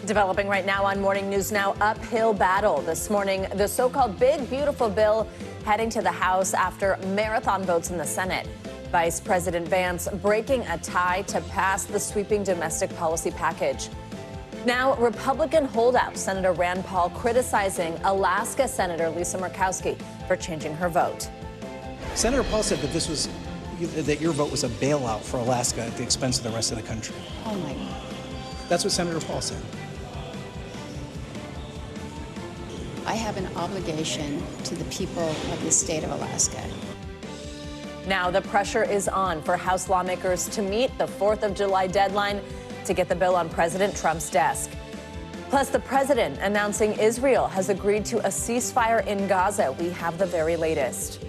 Developing right now on Morning News Now, uphill battle this morning. The so-called big, beautiful bill heading to the House after marathon votes in the Senate. Vice President Vance breaking a tie to pass the sweeping domestic policy package. Now, Republican holdout Senator Rand Paul criticizing Alaska Senator Lisa Murkowski for changing her vote. Senator Paul said that your vote was a bailout for Alaska at the expense of the rest of the country. Oh my God. That's what Senator Paul said. I have an obligation to the people of the state of Alaska. Now the pressure is on for House lawmakers to meet the 4th of July deadline to get the bill on President Trump's desk. Plus, the president announcing Israel has agreed to a ceasefire in Gaza. We have the very latest.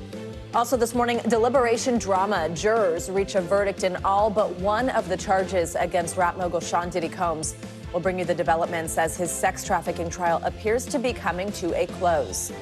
Also this morning, deliberation drama. Jurors reach a verdict in all but one of the charges against rap mogul Sean Diddy Combs. We'll bring you the developments as his sex trafficking trial appears to be coming to a close.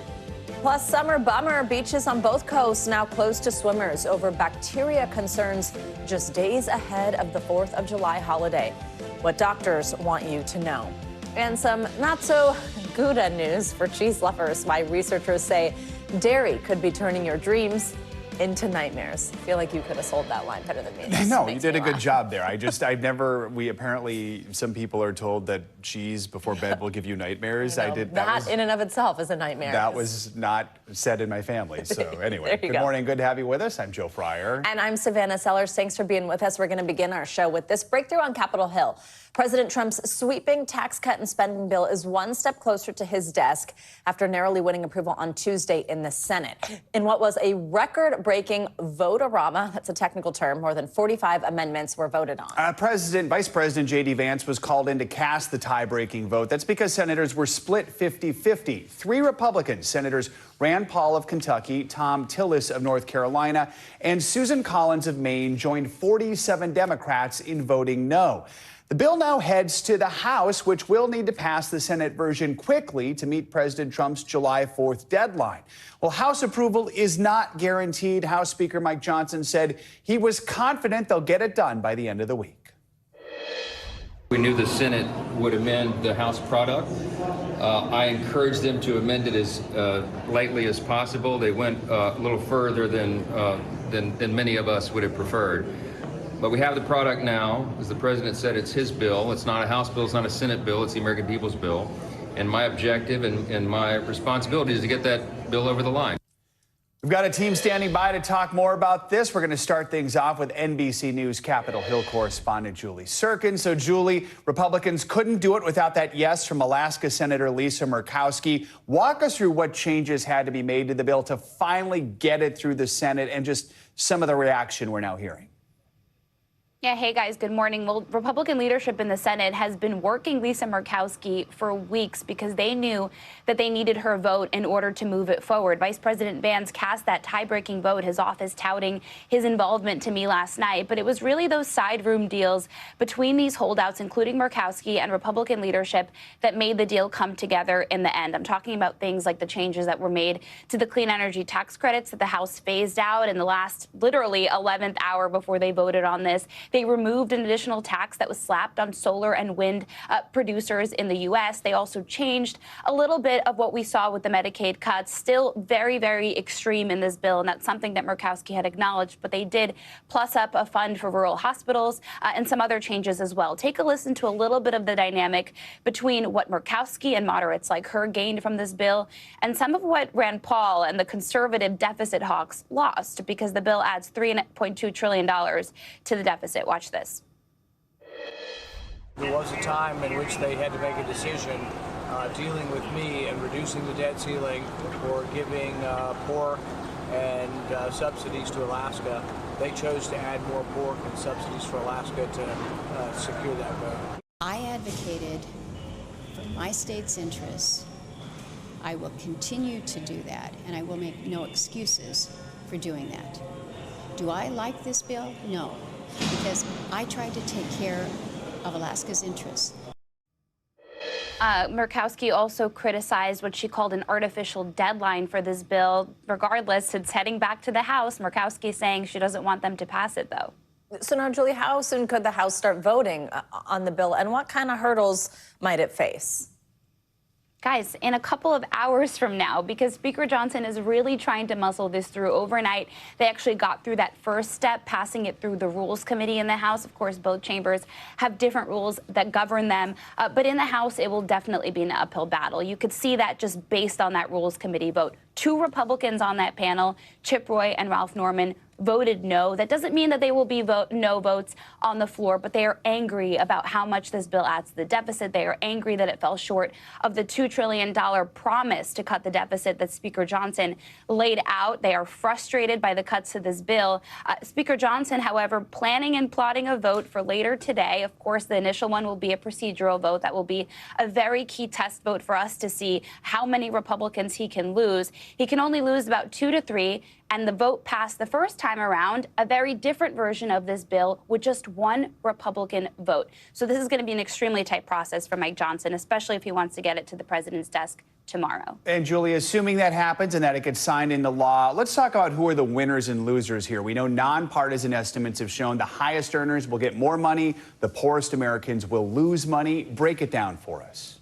Plus, summer bummer. Beaches on both coasts now closed to swimmers over bacteria concerns just days ahead of the 4th of July holiday. What doctors want you to know. And some not so good news for cheese lovers. Why researchers say dairy could be turning your dreams into nightmares. I feel like you could have sold that line better than me. No, you did a good job there. Apparently, some people are told that cheese before bed will give you nightmares. That in and of itself is a nightmare. That was not said in my family. So anyway, good morning. Good to have you with us. I'm Joe Fryer. And I'm Savannah Sellers. Thanks for being with us. We're going to begin our show with this breakthrough on Capitol Hill. President Trump's sweeping tax cut and spending bill is one step closer to his desk after narrowly winning approval on Tuesday in the Senate. In what was a record-breaking vote-a-rama, that's a technical term, more than 45 amendments were voted on. Vice President J.D. Vance was called in to cast the tie-breaking vote. That's because senators were split 50-50. 3 Republicans, Senators Rand Paul of Kentucky, Tom Tillis of North Carolina, and Susan Collins of Maine, joined 47 Democrats in voting no. The bill now heads to the House, which will need to pass the Senate version quickly to meet President Trump's July 4th deadline. Well, House approval is not guaranteed. House Speaker Mike Johnson said he was confident they'll get it done by the end of the week. We knew the Senate would amend the House product. I encouraged them to amend it as lightly as possible. They went a little further than many of us would have preferred. But we have the product now. As the president said, it's his bill. It's not a House bill. It's not a Senate bill. It's the American people's bill. And my objective and my responsibility is to get that bill over the line. We've got a team standing by to talk more about this. We're going to start things off with NBC News Capitol Hill correspondent Julie Sirkin. So, Julie, Republicans couldn't do it without that yes from Alaska Senator Lisa Murkowski. Walk us through what changes had to be made to the bill to finally get it through the Senate and just some of the reaction we're now hearing. Yeah, hey guys, good morning. Well, Republican leadership in the Senate has been working Lisa Murkowski for weeks because they knew that they needed her vote in order to move it forward. Vice President Vance cast that tie-breaking vote, his office touting his involvement to me last night. But it was really those side room deals between these holdouts, including Murkowski and Republican leadership, that made the deal come together in the end. I'm talking about things like the changes that were made to the clean energy tax credits that the House phased out in the last literally 11th hour before they voted on this. They removed an additional tax that was slapped on solar and wind producers in the U.S. They also changed a little bit of what we saw with the Medicaid cuts, still very, very extreme in this bill, and that's something that Murkowski had acknowledged, but they did plus up a fund for rural hospitals and some other changes as well. Take a listen to a little bit of the dynamic between what Murkowski and moderates like her gained from this bill and some of what Rand Paul and the conservative deficit hawks lost, because the bill adds $3.2 trillion to the deficit. Watch this. There was a time in which they had to make a decision dealing with me and reducing the debt ceiling or giving pork and subsidies to Alaska. They chose to add more pork and subsidies for Alaska to secure that vote. I advocated for my state's interests. I will continue to do that, and I will make no excuses for doing that. Do I like this bill? No, because I tried to take care of Alaska's interests. Murkowski also criticized what she called an artificial deadline for this bill. Regardless, it's heading back to the House. Murkowski saying she doesn't want them to pass it, though. So now, Julie, how soon could the House start voting on the bill, and what kind of hurdles might it face? Guys, in a couple of hours from now, because Speaker Johnson is really trying to muscle this through overnight. They actually got through that first step, passing it through the Rules Committee in the House. Of course, both chambers have different rules that govern them. But in the House, it will definitely be an uphill battle. You could see that just based on that Rules Committee vote. 2 Republicans on that panel, Chip Roy and Ralph Norman, voted no. That doesn't mean that they will be no votes on the floor, but they are angry about how much this bill adds to the deficit. They are angry that it fell short of the $2 trillion promise to cut the deficit that Speaker Johnson laid out. They are frustrated by the cuts to this bill. Speaker Johnson, however, planning and plotting a vote for later today. Of course, the initial one will be a procedural vote. That will be a very key test vote for us to see how many Republicans he can lose. He can only lose about 2 to 3. And the vote passed the first time around, a very different version of this bill with just 1 Republican vote. So this is going to be an extremely tight process for Mike Johnson, especially if he wants to get it to the president's desk tomorrow. And Julie, assuming that happens and that it gets signed into law, let's talk about who are the winners and losers here. We know nonpartisan estimates have shown the highest earners will get more money, the poorest Americans will lose money. Break it down for us.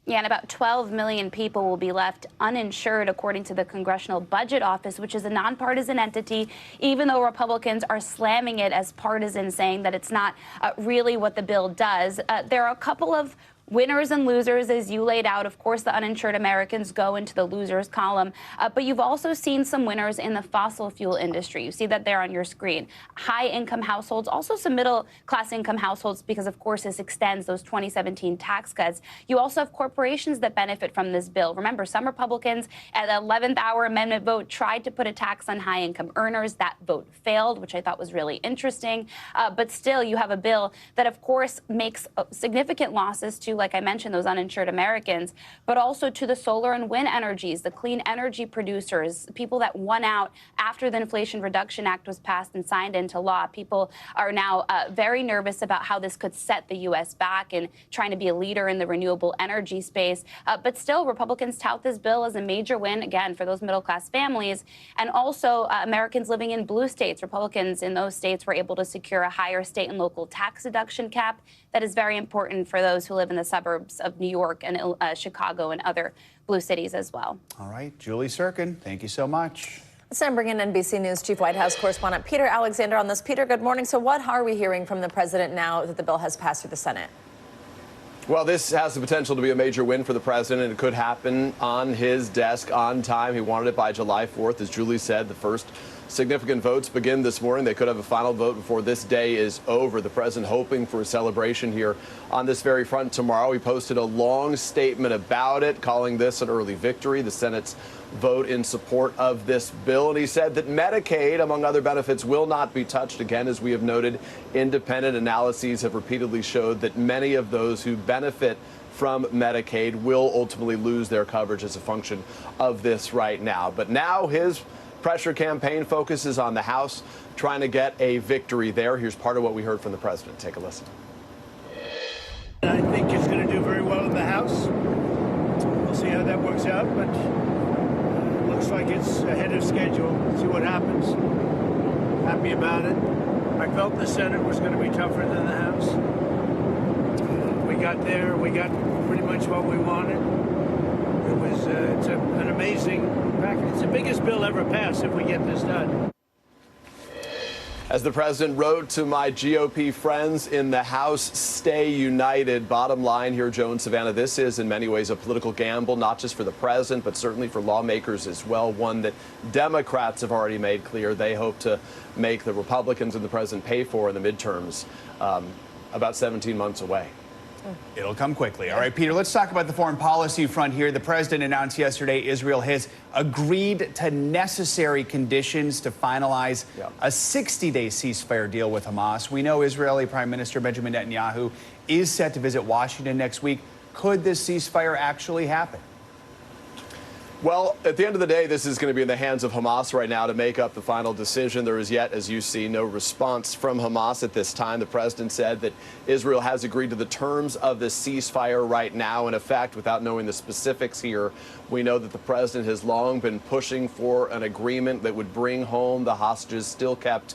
Yeah, and about 12 million people will be left uninsured, according to the Congressional Budget Office, which is a nonpartisan entity, even though Republicans are slamming it as partisan, saying that it's not really what the bill does. There are a couple of winners and losers, as you laid out. Of course, the uninsured Americans go into the losers column, but you've also seen some winners in the fossil fuel industry. You see that there on your screen. High-income households, also some middle-class income households, because, of course, this extends those 2017 tax cuts. You also have corporations that benefit from this bill. Remember, some Republicans at the 11th hour amendment vote tried to put a tax on high-income earners. That vote failed, which I thought was really interesting. But still, you have a bill that, of course, makes significant losses to, like I mentioned, those uninsured Americans, but also to the solar and wind energies, the clean energy producers, people that won out after the Inflation Reduction Act was passed and signed into law. People are now very nervous about how this could set the U.S. back in trying to be a leader in the renewable energy space. But still, Republicans tout this bill as a major win, again, for those middle-class families, and also Americans living in blue states. Republicans in those states were able to secure a higher state and local tax deduction cap. That is very important for those who live in the suburbs of New York and Chicago and other blue cities as well. All right, Julie Sirkin, thank you so much. Let's now bring in NBC News Chief White House correspondent Peter Alexander on this. Peter, good morning. So what are we hearing from the president now that the bill has passed through the Senate? Well, this has the potential to be a major win for the president, and it could happen on his desk on time. He wanted it by July 4th. As Julie said, the first significant votes begin this morning. They could have a final vote before this day is over. The president hoping for a celebration here on this very front tomorrow. He posted a long statement about it, calling this an early victory, the Senate's vote in support of this bill. And he said that Medicaid, among other benefits, will not be touched. Again, as we have noted, independent analyses have repeatedly showed that many of those who benefit from Medicaid will ultimately lose their coverage as a function of this right now. But now his pressure campaign focuses on the House, trying to get a victory there. Here's part of what we heard from the president. Take a listen. I think it's going to do very well in the House. We'll see how that works out, but it looks like it's ahead of schedule. See what happens. Happy about it. I felt the Senate was going to be tougher than the House. We got there. We got pretty much what we wanted. It was it's an amazing package. It's the biggest bill ever passed if we get this done. As the president wrote to my GOP friends in the House, stay united. Bottom line here, Joe and Savannah, this is in many ways a political gamble, not just for the president, but certainly for lawmakers as well. One that Democrats have already made clear they hope to make the Republicans and the president pay for in the midterms, about 17 months away. It'll come quickly. All right, Peter, let's talk about the foreign policy front here. The president announced yesterday Israel has agreed to necessary conditions to finalize a 60-day ceasefire deal with Hamas. We know Israeli Prime Minister Benjamin Netanyahu is set to visit Washington next week. Could this ceasefire actually happen? Well, at the end of the day, this is going to be in the hands of Hamas right now to make up the final decision. There is yet, as you see, no response from Hamas at this time. The president said that Israel has agreed to the terms of the ceasefire right now. In effect, without knowing the specifics here, we know that the president has long been pushing for an agreement that would bring home the hostages still kept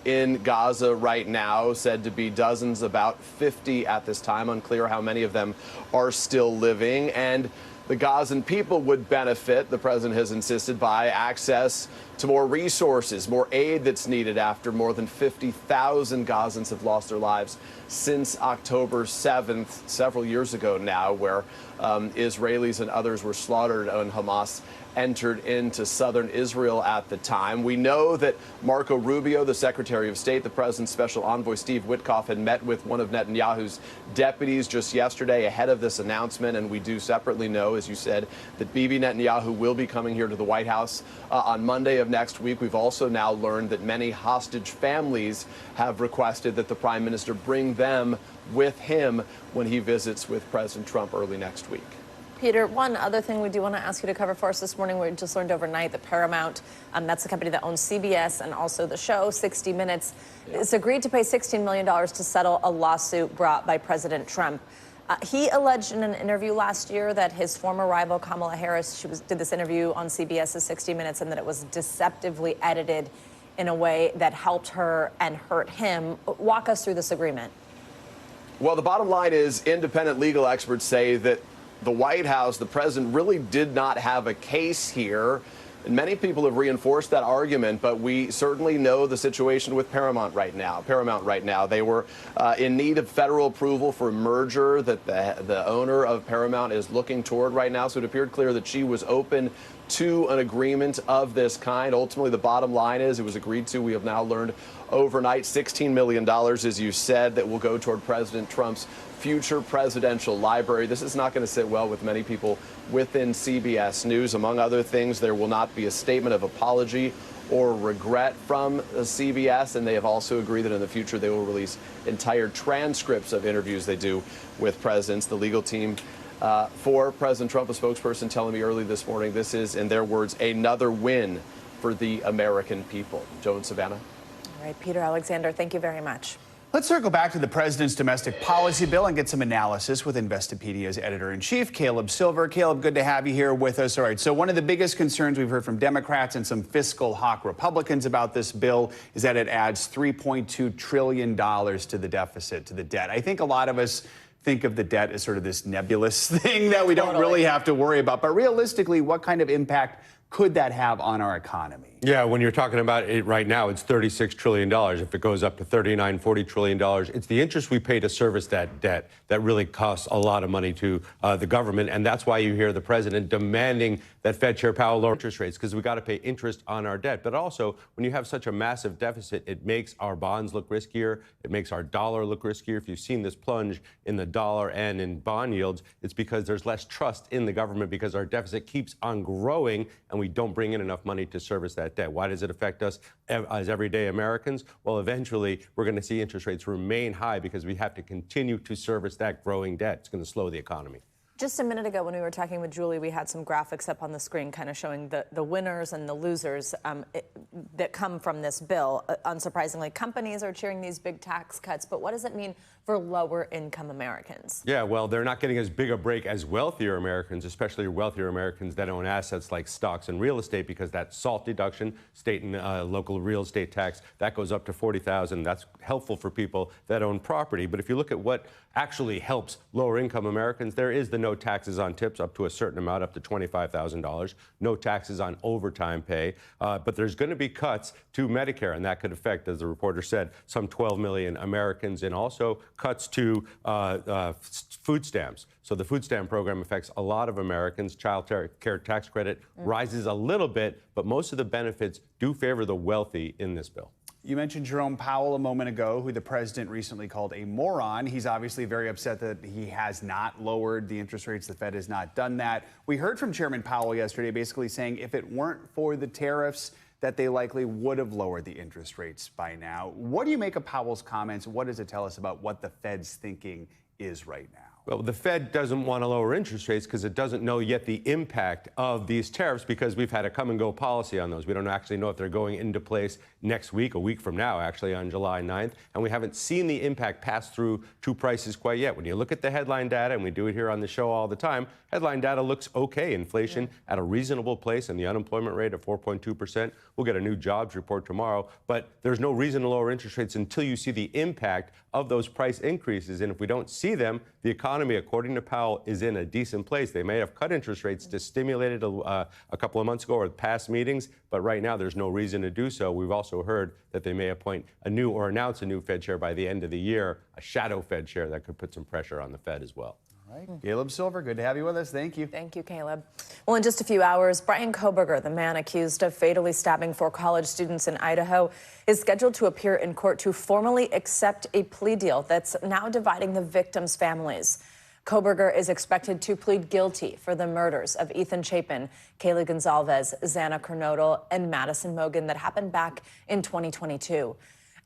in Gaza right now, said to be dozens, about 50 at this time. Unclear how many of them are still living. And the Gazan people would benefit, the president has insisted, by access to more resources, more aid that's needed after more than 50,000 Gazans have lost their lives since October 7th, several years ago now, where Israelis and others were slaughtered when Hamas entered into southern Israel at the time. We know that Marco Rubio, the Secretary of State, the president's special envoy Steve Witkoff, had met with one of Netanyahu's deputies just yesterday ahead of this announcement. And we do separately know, as you said, that Bibi Netanyahu will be coming here to the White House on Monday of next week. We've also now learned that many hostage families have requested that the prime minister bring them with him when he visits with President Trump early next week. Peter, one other thing we do want to ask you to cover for us this morning. We just learned overnight that Paramount, that's the company that owns CBS and also the show 60 Minutes, has agreed to pay $16 million to settle a lawsuit brought by President Trump. He alleged in an interview last year that his former rival, Kamala Harris, did this interview on CBS's 60 Minutes, and that it was deceptively edited in a way that helped her and hurt him. Walk us through this agreement. Well, the bottom line is independent legal experts say that the White House, the president, really did not have a case here. And many people have reinforced that argument, but we certainly know the situation with Paramount right now. They were in need of federal approval for a merger that the owner of Paramount is looking toward right now. So it appeared clear that she was open to an agreement of this kind. Ultimately, the bottom line is it was agreed to. We have now learned overnight $16 million, as you said, that will go toward President Trump's future presidential library. This is not going to sit well with many people within CBS News. Among other things, there will not be a statement of apology or regret from CBS, and they have also agreed that in the future they will release entire transcripts of interviews they do with presidents. The legal team for President Trump, a spokesperson telling me early this morning, this is, in their words, another win for the American people. Joe and Savannah. All right, Peter Alexander, thank you very much. Let's circle back to the president's domestic policy bill and get some analysis with Investopedia's editor-in-chief, Caleb Silver. Caleb, good to have you here with us. All right, so one of the biggest concerns we've heard from Democrats and some fiscal hawk Republicans about this bill is that it adds $3.2 trillion to the deficit, to the debt. I think a lot of us think of the debt as sort of this nebulous thing that we don't really have to worry about. But realistically, what kind of impact could that have on our economy? Yeah, when you're talking about it right now, it's $36 trillion. If it goes up to $39, $40 trillion, it's the interest we pay to service that debt that really costs a lot of money to the government. And that's why you hear the president demanding that Fed Chair Powell lower interest rates, because we got to pay interest on our debt. But also, when you have such a massive deficit, it makes our bonds look riskier. It makes our dollar look riskier. If you've seen this plunge in the dollar and in bond yields, it's because there's less trust in the government because our deficit keeps on growing and we don't bring in enough money to service that debt. Why does it affect us as everyday Americans? Well, eventually, we're going to see interest rates remain high because we have to continue to service that growing debt. It's going to slow the economy. Just a minute ago when we were talking with Julie, we had some graphics up on the screen kind of showing the winners and the losers that come from this bill. Unsurprisingly, companies are cheering these big tax cuts, but what does it mean for lower income Americans? Yeah, well, they're not getting as big a break as wealthier Americans, especially wealthier Americans that own assets like stocks and real estate, because that SALT deduction, state and local real estate tax, that goes up to $40,000. That's helpful for people that own property. But if you look at what actually helps lower income Americans, there is the no taxes on tips up to a certain amount, up to $25,000, no taxes on overtime pay. But there's going to be cuts to Medicare, and that could affect, as the reporter said, some 12 million Americans, and also cuts to food stamps. So the food stamp program affects a lot of Americans. Child care tax credit rises a little bit, but most of the benefits do favor the wealthy in this bill. You mentioned Jerome Powell a moment ago, who the president recently called a moron. He's obviously very upset that he has not lowered the interest rates. The Fed has not done that. We heard from Chairman Powell yesterday basically saying if it weren't for the tariffs, that they likely would have lowered the interest rates by now. What do you make of Powell's comments? What does it tell us about what the Fed's thinking is right now. Well, the Fed doesn't want to lower interest rates because it doesn't know yet the impact of these tariffs, because we've had a come-and-go policy on those. We don't actually know if they're going into place next week, a week from now, actually, on July 9th. And we haven't seen the impact pass through to prices quite yet. When you look at the headline data, and we do it here on the show all the time, headline data looks okay. Inflation at a reasonable place, and the unemployment rate at 4.2%. We'll get a new jobs report tomorrow. But there's no reason to lower interest rates until you see the impact of those price increases. And if we don't see them, the economy, according to Powell, is in a decent place. They may have cut interest rates to stimulate it a couple of months ago or past meetings, but right now there's no reason to do so. We've also heard that they may appoint a new or announce a new Fed chair by the end of the year, a shadow Fed chair that could put some pressure on the Fed as well. All right. Caleb Silver, good to have you with us. Thank you. Thank you, Caleb. Well, in just a few hours, Brian Kohberger, the man accused of fatally stabbing 4 college students in Idaho, is scheduled to appear in court to formally accept a plea deal that's now dividing the victims' families. Kohberger is expected to plead guilty for the murders of Ethan Chapin, Kaylee Gonzalez, Xana Kernodle, and Madison Mogen that happened back in 2022.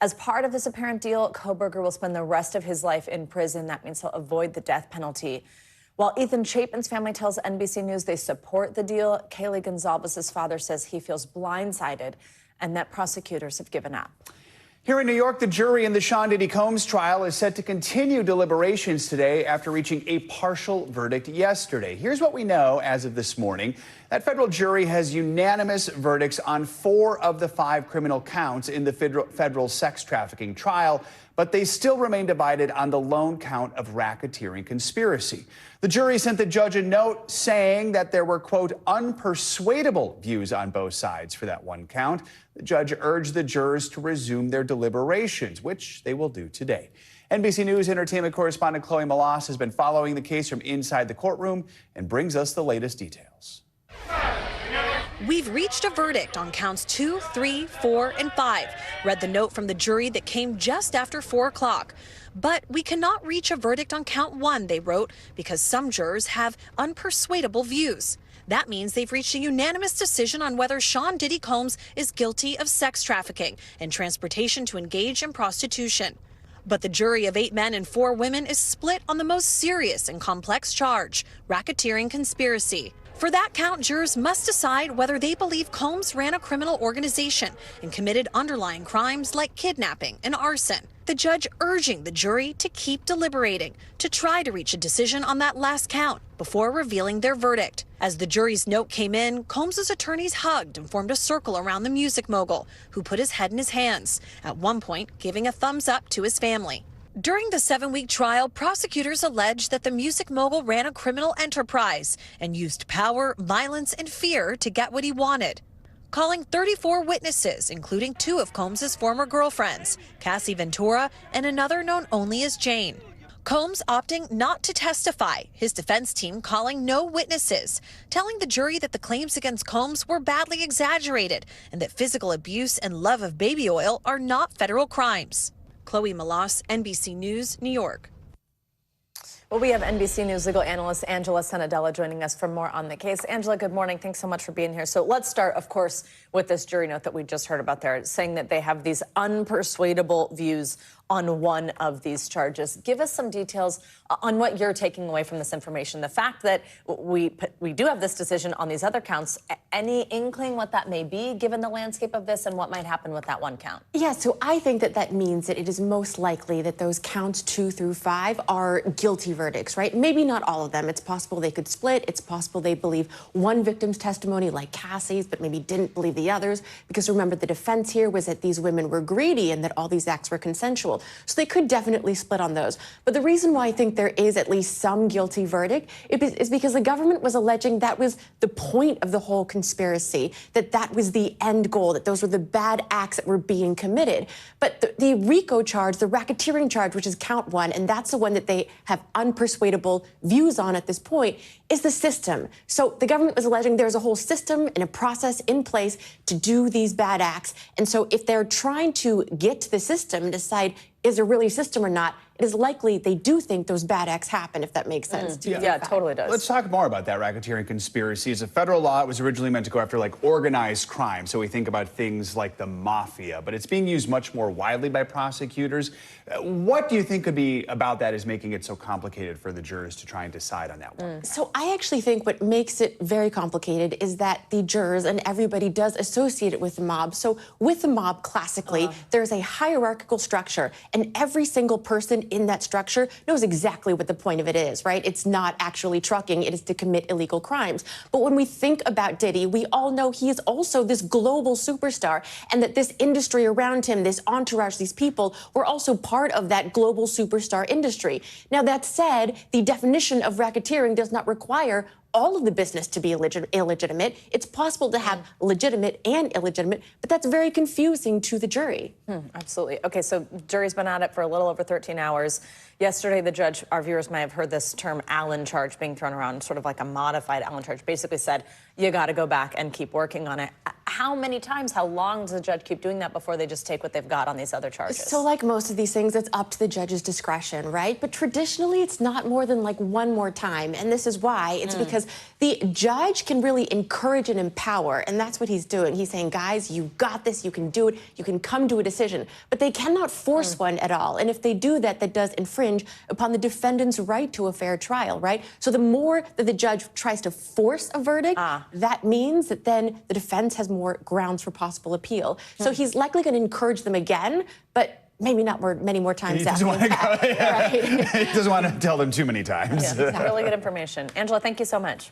As part of this apparent deal, Kohberger will spend the rest of his life in prison. That means he'll avoid the death penalty. While Ethan Chapin's family tells NBC News they support the deal, Kaylee Gonzalez's father says he feels blindsided and that prosecutors have given up. Here in New York, the jury in the Sean Diddy Combs trial is set to continue deliberations today after reaching a partial verdict yesterday. Here's what we know as of this morning. That federal jury has unanimous verdicts on 4 of the 5 criminal counts in the federal sex trafficking trial, but they still remain divided on the lone count of racketeering conspiracy. The jury sent the judge a note saying that there were, quote, unpersuadable views on both sides for that one count. The judge urged the jurors to resume their deliberations, which they will do today. NBC News entertainment correspondent Chloe Malas has been following the case from inside the courtroom and brings us the latest details. We've reached a verdict on counts 2, 3, 4, and 5. Read the note from the jury that came just after 4 o'clock. But we cannot reach a verdict on count 1, they wrote, because some jurors have unpersuadable views. That means they've reached a unanimous decision on whether Sean Diddy Combs is guilty of sex trafficking and transportation to engage in prostitution. But the jury of 8 men and 4 women is split on the most serious and complex charge, racketeering conspiracy. For that count, jurors must decide whether they believe Combs ran a criminal organization and committed underlying crimes like kidnapping and arson. The judge urging the jury to keep deliberating to try to reach a decision on that last count before revealing their verdict. As the jury's note came in, Combs' attorneys hugged and formed a circle around the music mogul, who put his head in his hands, at one point giving a thumbs up to his family. During the 7-week trial, prosecutors alleged that the music mogul ran a criminal enterprise and used power, violence, and fear to get what he wanted. Calling 34 witnesses, including 2 of Combs' former girlfriends, Cassie Ventura and another known only as Jane. Combs opting not to testify, his defense team calling no witnesses, telling the jury that the claims against Combs were badly exaggerated and that physical abuse and love of baby oil are not federal crimes. Chloe Malas, NBC News, New York. Well, we have NBC News legal analyst Angela Senadella joining us for more on the case. Angela, good morning. Thanks so much for being here. So let's start, of course, with this jury note that we just heard about there, saying that they have these unpersuadable views on one of these charges. Give us some details on what you're taking away from this information. The fact that we do have this decision on these other counts, any inkling what that may be, given the landscape of this and what might happen with that one count? Yeah, so I think that means that it is most likely that those counts 2 through 5 are guilty verdicts, right? Maybe not all of them. It's possible they could split. It's possible they believe one victim's testimony, like Cassie's, but maybe didn't believe the others. Because remember, the defense here was that these women were greedy and that all these acts were consensual. So they could definitely split on those. But the reason why I think there is at least some guilty verdict is because the government was alleging that was the point of the whole conspiracy, that was the end goal, that those were the bad acts that were being committed. But the RICO charge, the racketeering charge, which is count 1, and that's the one that they have unpersuadable views on at this point, is the system. So the government was alleging there's a whole system and a process in place to do these bad acts. And so if they're trying to get to the system and decide, is there really a system or not, it is likely they do think those bad acts happen, if that makes sense. Yeah, it totally does. Let's talk more about that racketeering conspiracy. As a federal law, it was originally meant to go after like organized crime. So we think about things like the mafia, but it's being used much more widely by prosecutors. What do you think could be about that is making it so complicated for the jurors to try and decide on that one? So I actually think what makes it very complicated is that the jurors and everybody does associate it with the mob. So with the mob, classically, there's a hierarchical structure, and every single person in that structure knows exactly what the point of it is, right? It's not actually trucking, it is to commit illegal crimes. But when we think about Diddy, we all know he is also this global superstar, and that this industry around him, this entourage, these people, were also part of that global superstar industry. Now, that said, the definition of racketeering does not require all of the business to be illegitimate. It's possible to have legitimate and illegitimate, but that's very confusing to the jury. Absolutely. Okay, so jury's been at it for a little over 13 hours. Yesterday, the judge, our viewers may have heard this term Allen charge being thrown around, sort of like a modified Allen charge, basically said, you got to go back and keep working on it. How many times, how long does the judge keep doing that before they just take what they've got on these other charges? So like most of these things, it's up to the judge's discretion, right? But traditionally, it's not more than like one more time. And this is why. It's because the judge can really encourage and empower. And that's what he's doing. He's saying, guys, you got this. You can do it. You can come to a decision. But they cannot force one at all. And if they do that, that does infringe upon the defendant's right to a fair trial, right? So the more that the judge tries to force a verdict, that means that then the defense has more grounds for possible appeal. So he's likely going to encourage them again, but maybe not many more times. He doesn't want to He doesn't want to tell them too many times. Yeah, exactly. Really good information. Angela, thank you so much.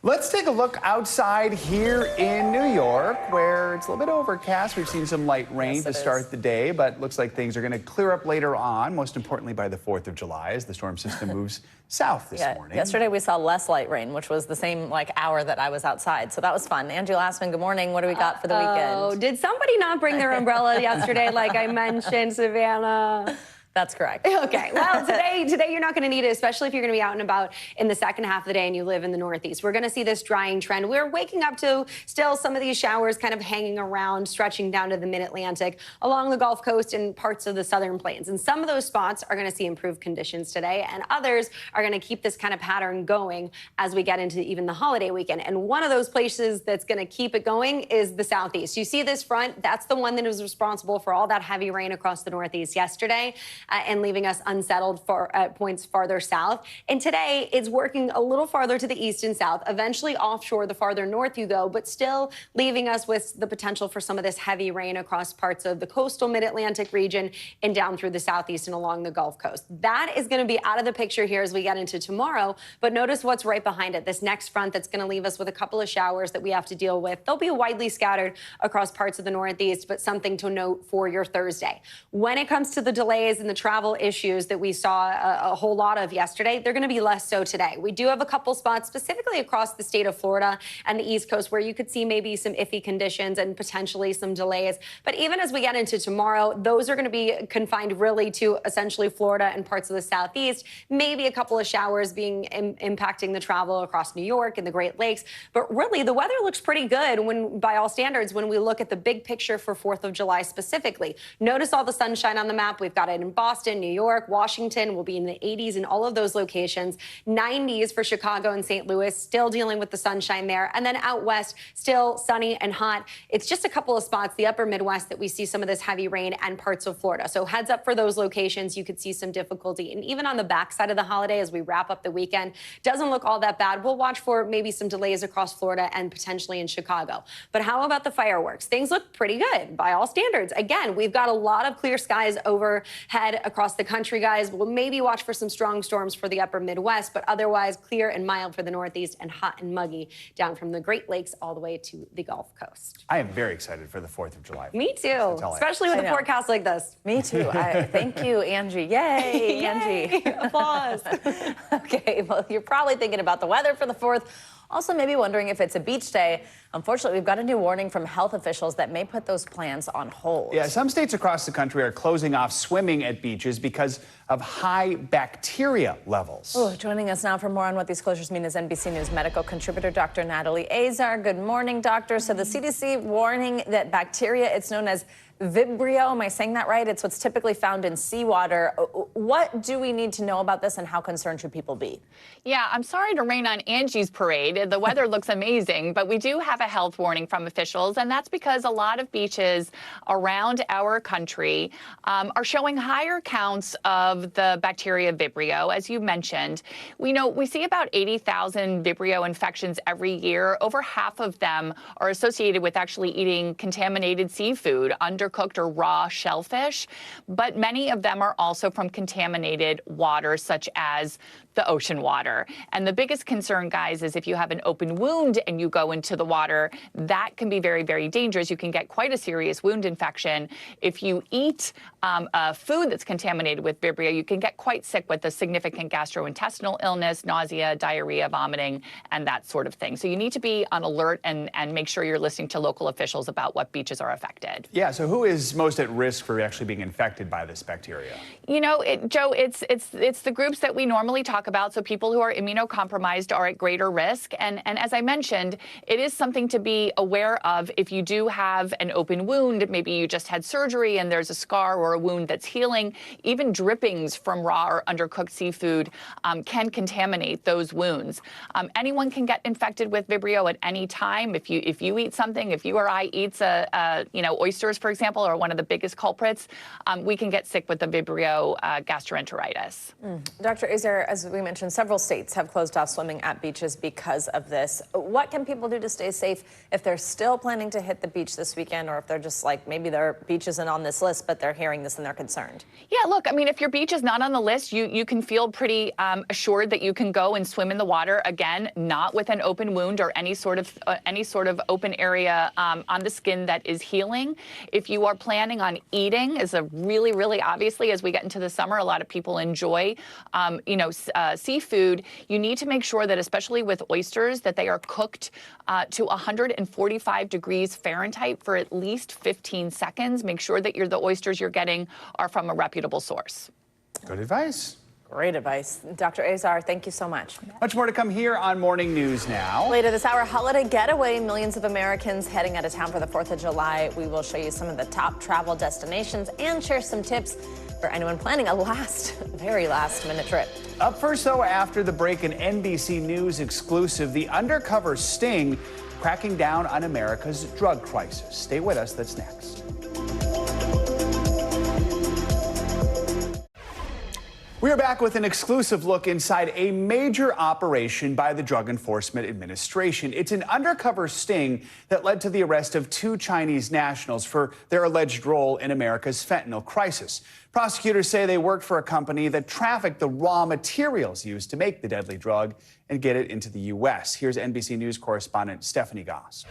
Let's take a look outside here in New York, where it's a little bit overcast. We've seen some light rain to start the day, but looks like things are going to clear up later on, most importantly by the 4th of July as the storm system moves south this morning. Yesterday we saw less light rain, which was the same hour that I was outside, so that was fun. Angie Lassman, good morning. What do we got for the weekend? Oh, did somebody not bring their umbrella yesterday like I mentioned, Savannah? That's correct. Okay. Well, today you're not going to need it, especially if you're going to be out and about in the second half of the day and you live in the Northeast. We're going to see this drying trend. We're waking up to still some of these showers kind of hanging around, stretching down to the mid-Atlantic, along the Gulf Coast and parts of the southern plains. And some of those spots are going to see improved conditions today, and others are going to keep this kind of pattern going as we get into even the holiday weekend. And one of those places that's going to keep it going is the Southeast. You see this front? That's the one that was responsible for all that heavy rain across the Northeast yesterday. And leaving us unsettled at points farther south. And today, it's working a little farther to the east and south, eventually offshore the farther north you go, but still leaving us with the potential for some of this heavy rain across parts of the coastal mid-Atlantic region and down through the southeast and along the Gulf Coast. That is going to be out of the picture here as we get into tomorrow, but notice what's right behind it, this next front that's going to leave us with a couple of showers that we have to deal with. They'll be widely scattered across parts of the Northeast, but something to note for your Thursday. When it comes to the delays and the travel issues that we saw a whole lot of yesterday, they're going to be less so today. We do have a couple spots specifically across the state of Florida and the East Coast where you could see maybe some iffy conditions and potentially some delays. But even as we get into tomorrow, those are going to be confined really to essentially Florida and parts of the Southeast, maybe a couple of showers being impacting the travel across New York and the Great Lakes. But really, the weather looks pretty good by all standards when we look at the big picture for 4th of July specifically. Notice all the sunshine on the map. We've got it in Boston, New York, Washington will be in the 80s in all of those locations. 90s for Chicago and St. Louis, still dealing with the sunshine there. And then out west, still sunny and hot. It's just a couple of spots, the upper Midwest, that we see some of this heavy rain and parts of Florida. So heads up for those locations. You could see some difficulty. And even on the backside of the holiday as we wrap up the weekend, doesn't look all that bad. We'll watch for maybe some delays across Florida and potentially in Chicago. But how about the fireworks? Things look pretty good by all standards. Again, we've got a lot of clear skies overhead across the country, guys. We'll maybe watch for some strong storms for the upper Midwest, but otherwise clear and mild for the Northeast and hot and muggy down from the Great Lakes all the way to the Gulf Coast. I am very excited for the 4th of July. Me too, especially with a forecast like this. Me too. Thank you, Angie. Yay, Angie. Applause. Okay, well, you're probably thinking about the weather for the 4th. Also, maybe wondering if it's a beach day. Unfortunately, we've got a new warning from health officials that may put those plans on hold. Yeah, some states across the country are closing off swimming at beaches because of high bacteria levels. Oh, joining us now for more on what these closures mean is NBC News medical contributor Dr. Natalie Earhart. Good morning, doctor. So the CDC warning that bacteria, it's known as Vibrio, am I saying that right? It's what's typically found in seawater. What do we need to know about this, and how concerned should people be? Yeah, I'm sorry to rain on Angie's parade. The weather looks amazing, but we do have a health warning from officials, and that's because a lot of beaches around our country are showing higher counts of the bacteria Vibrio, as you mentioned. We see about 80,000 Vibrio infections every year. Over half of them are associated with actually eating contaminated seafood, undercooked or raw shellfish, but many of them are also from contaminated water, such as the ocean water. And the biggest concern, guys, is if you have an open wound and you go into the water, that can be very, very dangerous. You can get quite a serious wound infection. If you eat food that's contaminated with Vibrio, you can get quite sick with a significant gastrointestinal illness, nausea, diarrhea, vomiting, and that sort of thing. So you need to be on alert and make sure you're listening to local officials about what beaches are affected. Yeah, so who is most at risk for actually being infected by this bacteria? You know, Joe, it's the groups that we normally talk about. So people who are immunocompromised are at greater risk. And as I mentioned, it is something to be aware of if you do have an open wound. Maybe you just had surgery and there's a scar or a wound that's healing. Even drippings from raw or undercooked seafood can contaminate those wounds. Anyone can get infected with Vibrio at any time. If you eat something, if you or I eats oysters, for example, are one of the biggest culprits, we can get sick with the Vibrio gastroenteritis. Dr. Earhart, as we mentioned, several states have closed off swimming at beaches because of this. What can people do to stay safe if they're still planning to hit the beach this weekend, or if they're just like, maybe their beach isn't on this list, but they're hearing this and they're concerned? Yeah, look, I mean, if your beach is not on the list, you can feel pretty assured that you can go and swim in the water, again, not with an open wound or any sort of open area on the skin that is healing. If you are planning on eating, is a really, really obviously, as we get into the summer, a lot of people enjoy, seafood. You need to make sure that, especially with oysters, that they are cooked to 145 degrees Fahrenheit for at least 15 seconds. Make sure that the oysters you're getting are from a reputable source. Good advice. Great advice. Dr. Earhart, thank you so much. Much more to come here on Morning News Now. Later this hour, holiday getaway. Millions of Americans heading out of town for the 4th of July. We will show you some of the top travel destinations and share some tips for anyone planning a very last minute trip. Up first, though, after the break, an NBC News exclusive, the undercover sting cracking down on America's drug crisis. Stay with us. That's next. We are back with an exclusive look inside a major operation by the Drug Enforcement Administration. It's an undercover sting that led to the arrest of 2 Chinese nationals for their alleged role in America's fentanyl crisis. Prosecutors say they worked for a company that trafficked the raw materials used to make the deadly drug and get it into the U.S. Here's NBC News correspondent Stephanie Goss.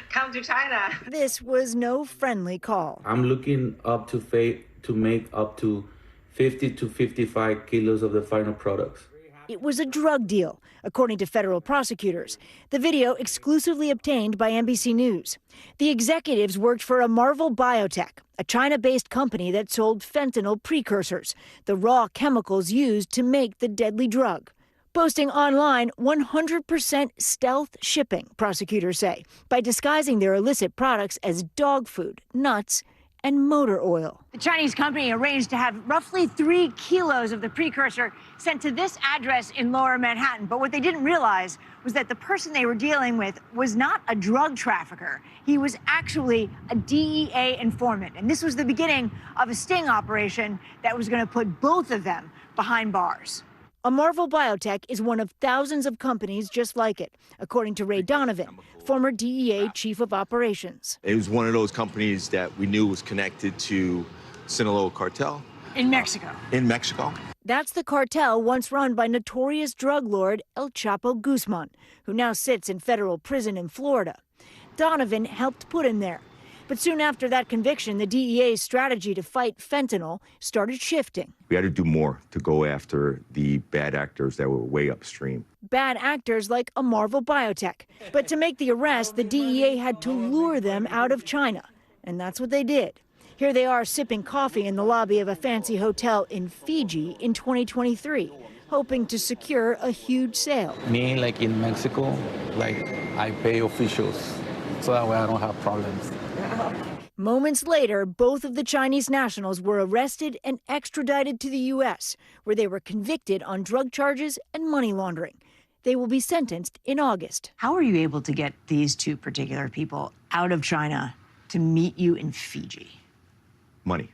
Come to China. This was no friendly call. I'm looking up to make up to 50 to 55 kilos of the final products. It was a drug deal, according to federal prosecutors. The video exclusively obtained by NBC News. The executives worked for a Marvel Biotech, a China-based company that sold fentanyl precursors, the raw chemicals used to make the deadly drug. Boasting online 100% stealth shipping, prosecutors say, by disguising their illicit products as dog food, nuts, and motor oil. The Chinese company arranged to have roughly 3 kilos of the precursor sent to this address in Lower Manhattan. But what they didn't realize was that the person they were dealing with was not a drug trafficker. He was actually a DEA informant. And this was the beginning of a sting operation that was going to put both of them behind bars. A Marvel Biotech is one of thousands of companies just like it, according to Ray Donovan, former DEA chief of operations. It was one of those companies that we knew was connected to Sinaloa cartel. In Mexico. In Mexico. That's the cartel once run by notorious drug lord El Chapo Guzman, who now sits in federal prison in Florida. Donovan helped put him there. But soon after that conviction, the DEA's strategy to fight fentanyl started shifting. We had to do more to go after the bad actors that were way upstream. Bad actors like a Marvel biotech. But to make the arrest, the DEA had to lure them out of China. And that's what they did. Here they are sipping coffee in the lobby of a fancy hotel in Fiji in 2023, hoping to secure a huge sale. Me, like in Mexico, like I pay officials, so that way I don't have problems. Moments later, both of the Chinese nationals were arrested and extradited to the U.S., where they were convicted on drug charges and money laundering. They will be sentenced in August. How were you able to get these two particular people out of China to meet you in Fiji? Money.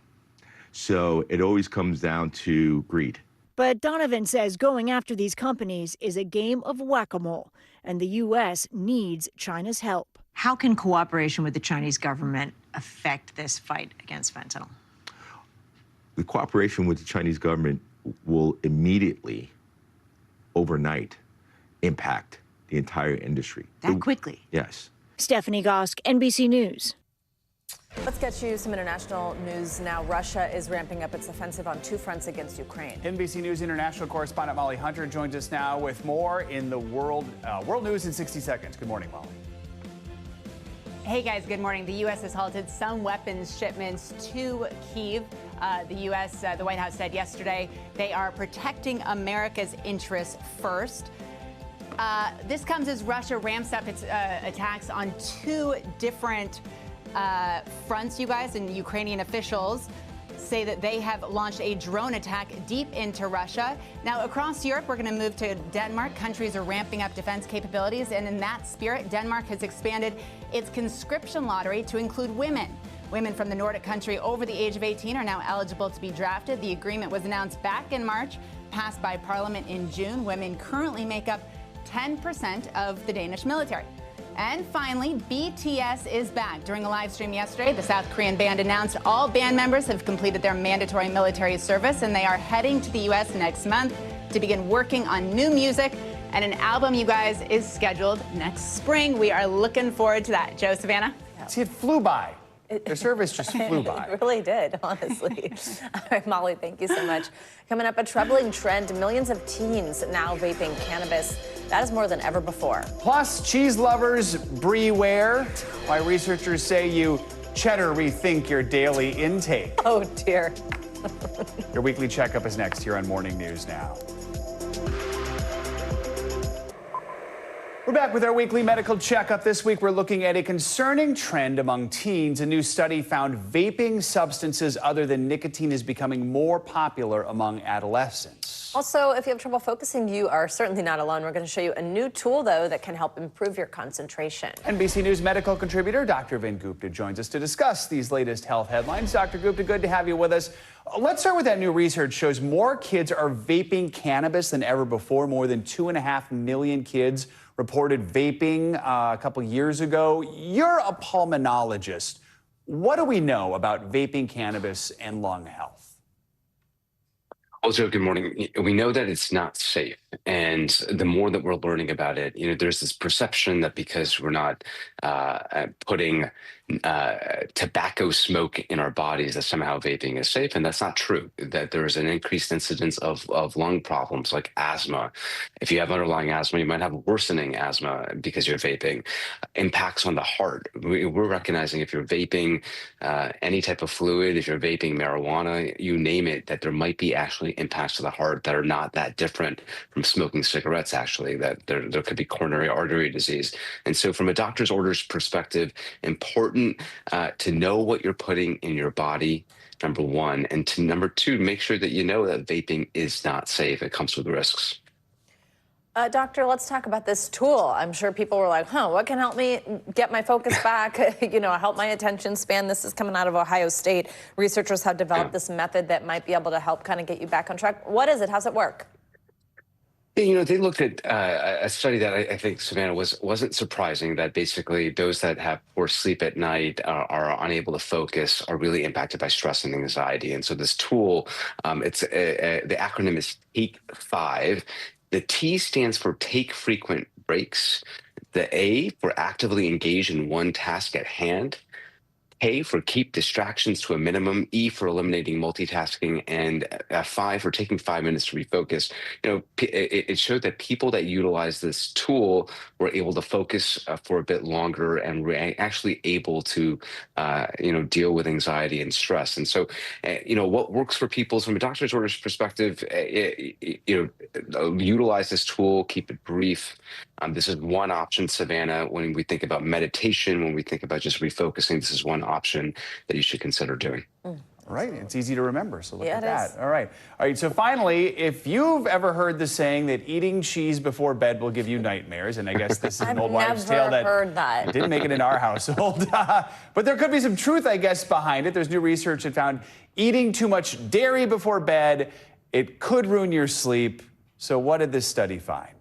So it always comes down to greed. But Donovan says going after these companies is a game of whack-a-mole, and the U.S. needs China's help. How can cooperation with the Chinese government affect this fight against fentanyl? The cooperation with the Chinese government will immediately, overnight, impact the entire industry. That quickly? Yes. Stephanie Gosk, NBC News. Let's get you some international news now. Russia is ramping up its offensive on two fronts against Ukraine. NBC News international correspondent Molly Hunter joins us now with more in the world news in 60 seconds. Good morning, Molly. Hey guys, good morning. The U.S. has halted some weapons shipments to Kyiv. The U.S., the White House said yesterday they are protecting America's interests first. This comes as Russia ramps up its attacks on two different fronts, you guys, and Ukrainian officials say that they have launched a drone attack deep into Russia. Now, across Europe, we're going to move to Denmark. Countries are ramping up defense capabilities, and in that spirit, Denmark has expanded its conscription lottery to include women. Women from the Nordic country over the age of 18 are now eligible to be drafted. The agreement was announced back in March, passed by Parliament in June. Women currently make up 10% of the Danish military. And finally, BTS is back. During a live stream yesterday, the South Korean band announced all band members have completed their mandatory military service, and they are heading to the U.S. next month to begin working on new music. And an album, you guys, is scheduled next spring. We are looking forward to that. Joe, Savannah? See, it flew by. Their service just flew by. It really did, honestly. All right, Molly, thank you so much. Coming up, a troubling trend. Millions of teens now vaping cannabis. That is more than ever before. Plus, cheese lovers, beware. Why researchers say you cheddar rethink your daily intake. Oh, dear. Your weekly checkup is next here on Morning News Now. We're back with our weekly medical checkup. This week, we're looking at a concerning trend among teens. A new study found vaping substances other than nicotine is becoming more popular among adolescents. Also, if you have trouble focusing, you are certainly not alone. We're going to show you a new tool, though, that can help improve your concentration. NBC News medical contributor Dr. Vin Gupta joins us to discuss these latest health headlines. Dr. Gupta, good to have you with us. Let's start with that new research shows more kids are vaping cannabis than ever before. More than 2.5 million kids reported vaping a couple years ago. You're a pulmonologist. What do we know about vaping cannabis and lung health? Also, good morning. We know that it's not safe. And the more that we're learning about it, there's this perception that because we're not putting tobacco smoke in our bodies, that somehow vaping is safe. And that's not true, that there is an increased incidence of lung problems like asthma. If you have underlying asthma, you might have worsening asthma because you're vaping. Impacts on the heart. We're recognizing if you're vaping any type of fluid, if you're vaping marijuana, you name it, that there might be actually impacts to the heart that are not that different from smoking cigarettes, actually, that there could be coronary artery disease. And so from a doctor's orders perspective, important to know what you're putting in your body, number one, and number two, make sure that you know that vaping is not safe. It comes with risks. Doctor, let's talk about this tool. I'm sure people were like, what can help me get my focus back, help my attention span? This is coming out of Ohio State. Researchers have developed this method that might be able to help kind of get you back on track. What is it? How's it work? They looked at a study that I think, Savannah, wasn't surprising, that basically those that have poor sleep at night are unable to focus, are really impacted by stress and anxiety. And so this tool, the acronym is TAKE5. The T stands for take frequent breaks. The A for actively engage in one task at hand. K for keep distractions to a minimum, E for eliminating multitasking, and 5 for taking 5 minutes to refocus. It showed that people that utilize this tool were able to focus for a bit longer and were actually able to, deal with anxiety and stress. And so, what works for people from a doctor's orders perspective, utilize this tool, keep it brief. This is one option, Savannah. When we think about meditation, when we think about just refocusing, this is one option that you should consider doing. Right, it's easy to remember, so look Yeah, at it that. is. All right, so finally, if you've ever heard the saying that eating cheese before bed will give you nightmares, and I guess this is an old wives' tale that heard that. didn't make it in our household, but there could be some truth, I guess, behind it. There's new research that found eating too much dairy before bed, it could ruin your sleep. So what did this study find?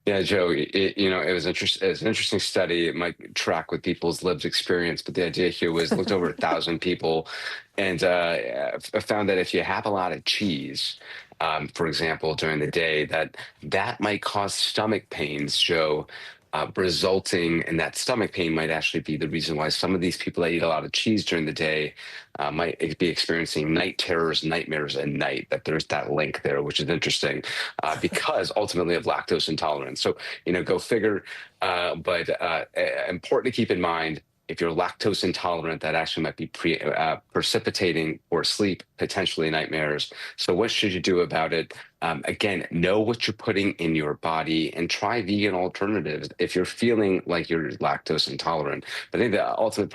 Yeah, Joe, it was an interesting study. It might track with people's lived experience, but the idea here was looked over 1,000 people and found that if you have a lot of cheese, for example, during the day, that might cause stomach pains, Joe. Resulting in that stomach pain might actually be the reason why some of these people that eat a lot of cheese during the day might be experiencing night terrors, nightmares at night, that there's that link there, which is interesting because ultimately of lactose intolerance. So, go figure, but important to keep in mind, if you're lactose intolerant, that actually might be precipitating or sleep, potentially nightmares. So what should you do about it? Again, know what you're putting in your body and try vegan alternatives if you're feeling like you're lactose intolerant. But I think the ultimate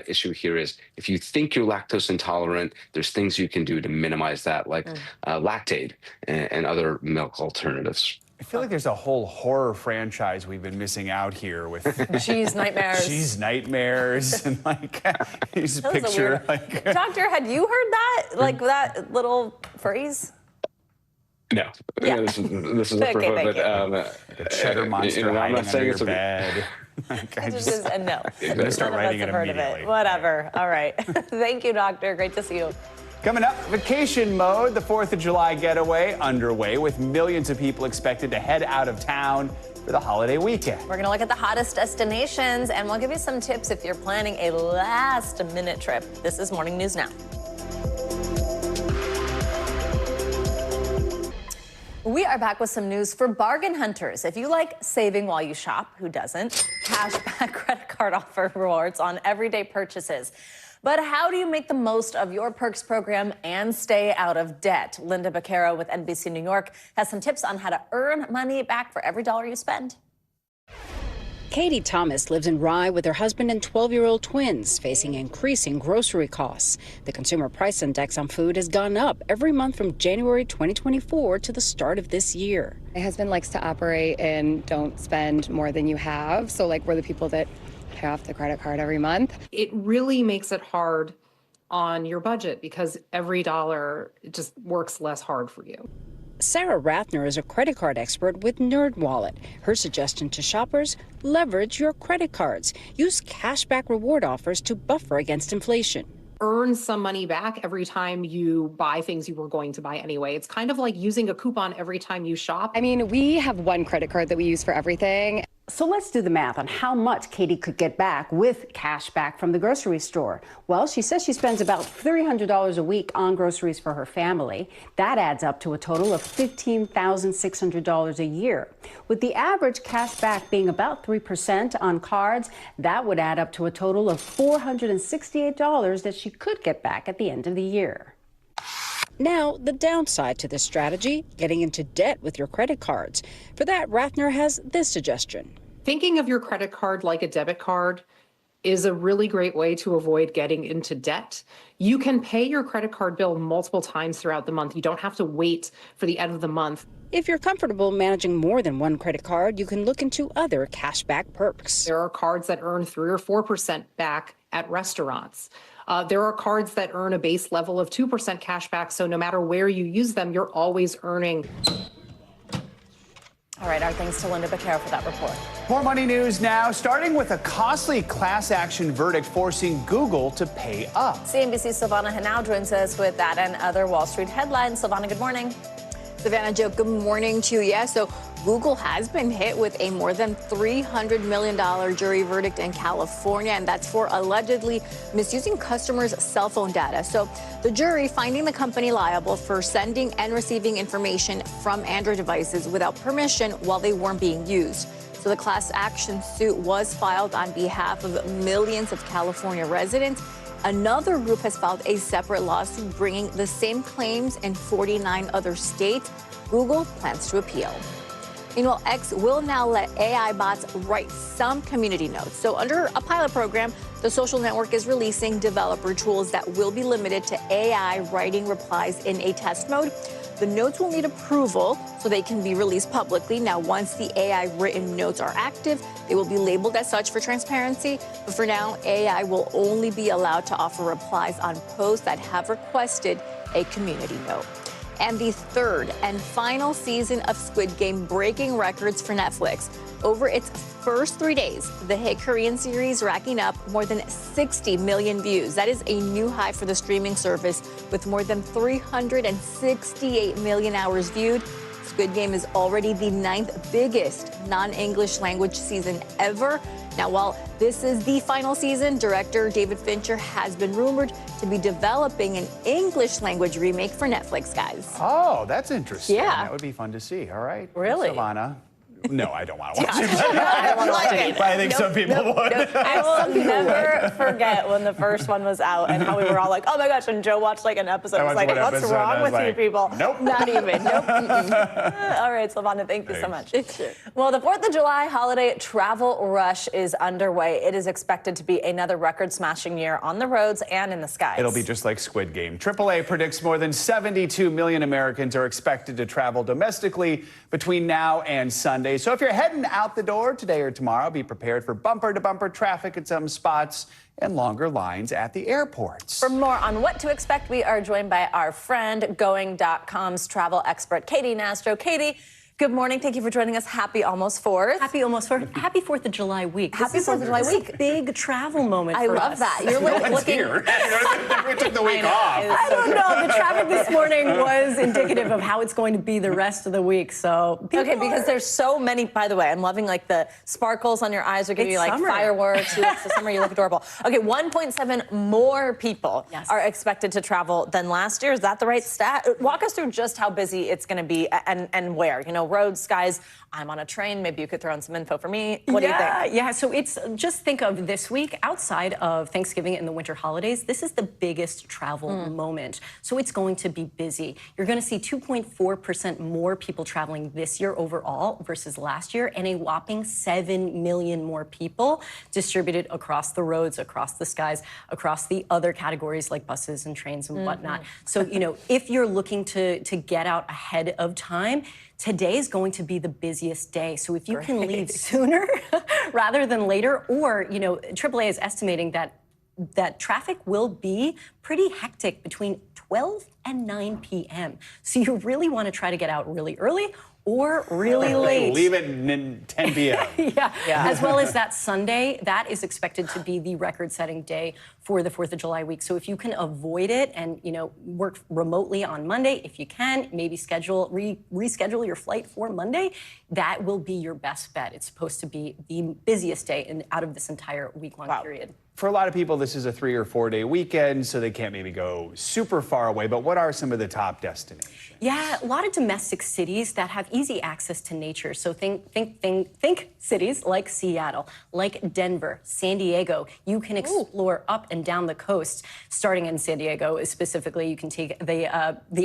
issue here is if you think you're lactose intolerant, there's things you can do to minimize that, like Lactaid and other milk alternatives. I feel like there's a whole horror franchise we've been missing out here with cheese nightmares. Cheese nightmares, and here's a picture. Doctor, had you heard that? Like that little phrase? No. Yeah. This is Okay, a cheddar monster hiding under your bed. No. I'm gonna start None of writing us it have heard of immediately. it. Whatever. All right. Thank you, Doctor. Great to see you. Coming up, vacation mode, the 4th of July getaway underway with millions of people expected to head out of town for the holiday weekend. We're going to look at the hottest destinations, and we'll give you some tips if you're planning a last-minute trip. This is Morning News Now. We are back with some news for bargain hunters. If you like saving while you shop, who doesn't? Cashback credit card offer rewards on everyday purchases. But how do you make the most of your perks program and stay out of debt? Linda Baccaro with NBC New York has some tips on how to earn money back for every dollar you spend. Katie Thomas lives in Rye with her husband and 12-year-old twins, facing increasing grocery costs. The Consumer Price Index on food has gone up every month from January 2024 to the start of this year. My husband likes to operate in don't spend more than you have. So we're the people that pay off the credit card every month. It really makes it hard on your budget because every dollar just works less hard for you. Sarah Rathner is a credit card expert with NerdWallet. Her suggestion to shoppers, leverage your credit cards. Use cashback reward offers to buffer against inflation. Earn some money back every time you buy things you were going to buy anyway. It's kind of like using a coupon every time you shop. I mean, we have one credit card that we use for everything. So let's do the math on how much Katie could get back with cash back from the grocery store. Well, she says she spends about $300 a week on groceries for her family. That adds up to a total of $15,600 a year. With the average cash back being about 3% on cards, that would add up to a total of $468 that she could get back at the end of the year. Now, the downside to this strategy, getting into debt with your credit cards. For that, Rathner has this suggestion. Thinking of your credit card like a debit card is a really great way to avoid getting into debt. You can pay your credit card bill multiple times throughout the month. You don't have to wait for the end of the month. If you're comfortable managing more than one credit card, you can look into other cashback perks. There are cards that earn 3 or 4% back at restaurants. There are cards that earn a base level of 2% cash back, so no matter where you use them, you're always earning. All right, our thanks to Linda Baccaro for that report. More money news now, starting with a costly class action verdict forcing Google to pay up. CNBC's Silvana Henao joins us with that and other Wall Street headlines. Silvana, good morning. Savannah, Joe, good morning to you. Yeah, so Google has been hit with a more than $300 million jury verdict in California, and that's for allegedly misusing customers' cell phone data. So the jury finding the company liable for sending and receiving information from Android devices without permission while they weren't being used. So the class action suit was filed on behalf of millions of California residents. Another group has filed a separate lawsuit bringing the same claims in 49 other states. Google plans to appeal. Meanwhile, X will now let AI bots write some community notes. So under a pilot program, the social network is releasing developer tools that will be limited to AI writing replies in a test mode. The notes will need approval so they can be released publicly. Now, once the AI written notes are active, they will be labeled as such for transparency. But for now, AI will only be allowed to offer replies on posts that have requested a community note. And the third and final season of Squid Game breaking records for Netflix. Over its first 3 days, the hit Korean series racking up more than 60 million views. That is a new high for the streaming service with more than 368 million hours viewed. Squid Game is already the 9th biggest non-English language season ever. Now, while this is the final season, director David Fincher has been rumored to be developing an English language remake for Netflix, guys. Oh, that's interesting. Yeah. That would be fun to see. All right. Really? Savannah. No, I don't want to watch it. I don't want to watch it. But I think some people would. I will never forget when the first one was out and how we were all like, oh my gosh, and Joe watched like an episode. I was like, what's wrong with you people? Nope. Not even. Nope. All right, Savannah, thank you so much. Well, the 4th of July holiday travel rush is underway. It is expected to be another record-smashing year on the roads and in the skies. It'll be just like Squid Game. AAA predicts more than 72 million Americans are expected to travel domestically between now and Sunday. So if you're heading out the door today or tomorrow, be prepared for bumper-to-bumper traffic at some spots and longer lines at the airports. For more on what to expect, we are joined by our friend, Going.com's travel expert, Katie Nastro. Katie, good morning. Thank you for joining us. Happy almost 4th. Happy almost 4th. Happy 4th of July week. Happy 4th of July week. Big travel moment I for love us. that. You're like looking. Here. We took the week off. I don't know. The traffic this morning was indicative of how it's going to be the rest of the week. So Okay, because there's so many. By the way, I'm loving like the sparkles on your eyes are giving you like summer. fireworks. It's the summer. You look adorable. Okay, 1.7 more people are expected to travel than last year. Is that the right stat? Walk us through just how busy it's going to be and where. You know, roads, skies. I'm on a train. Maybe you could throw in some info for me. What do you think? Yeah, so it's just think of this week outside of Thanksgiving and the winter holidays. This is the biggest travel moment. So it's going to be busy. You're going to see 2.4% more people traveling this year overall versus last year, and a whopping 7 million more people distributed across the roads, across the skies, across the other categories like buses and trains and whatnot. So, you know, if you're looking to get out ahead of time, today is going to be the busiest day. So if you can leave sooner rather than later, or, you know, AAA is estimating that traffic will be pretty hectic between 12 and 9 p.m. So you really want to try to get out really early or really late. Leave it at 10 p.m. Yeah, as well as that Sunday, that is expected to be the record-setting day for the 4th of July week. So if you can avoid it and, you know, work remotely on Monday, if you can, maybe reschedule your flight for Monday, that will be your best bet. It's supposed to be the busiest day out of this entire week-long period. For a lot of people, this is a 3 or 4 day weekend, so they can't maybe go super far away. But what are some of the top destinations? Yeah, a lot of domestic cities that have easy access to nature. So think cities like Seattle, like Denver, San Diego. You can explore up and down the coast. Starting in San Diego specifically, you can take the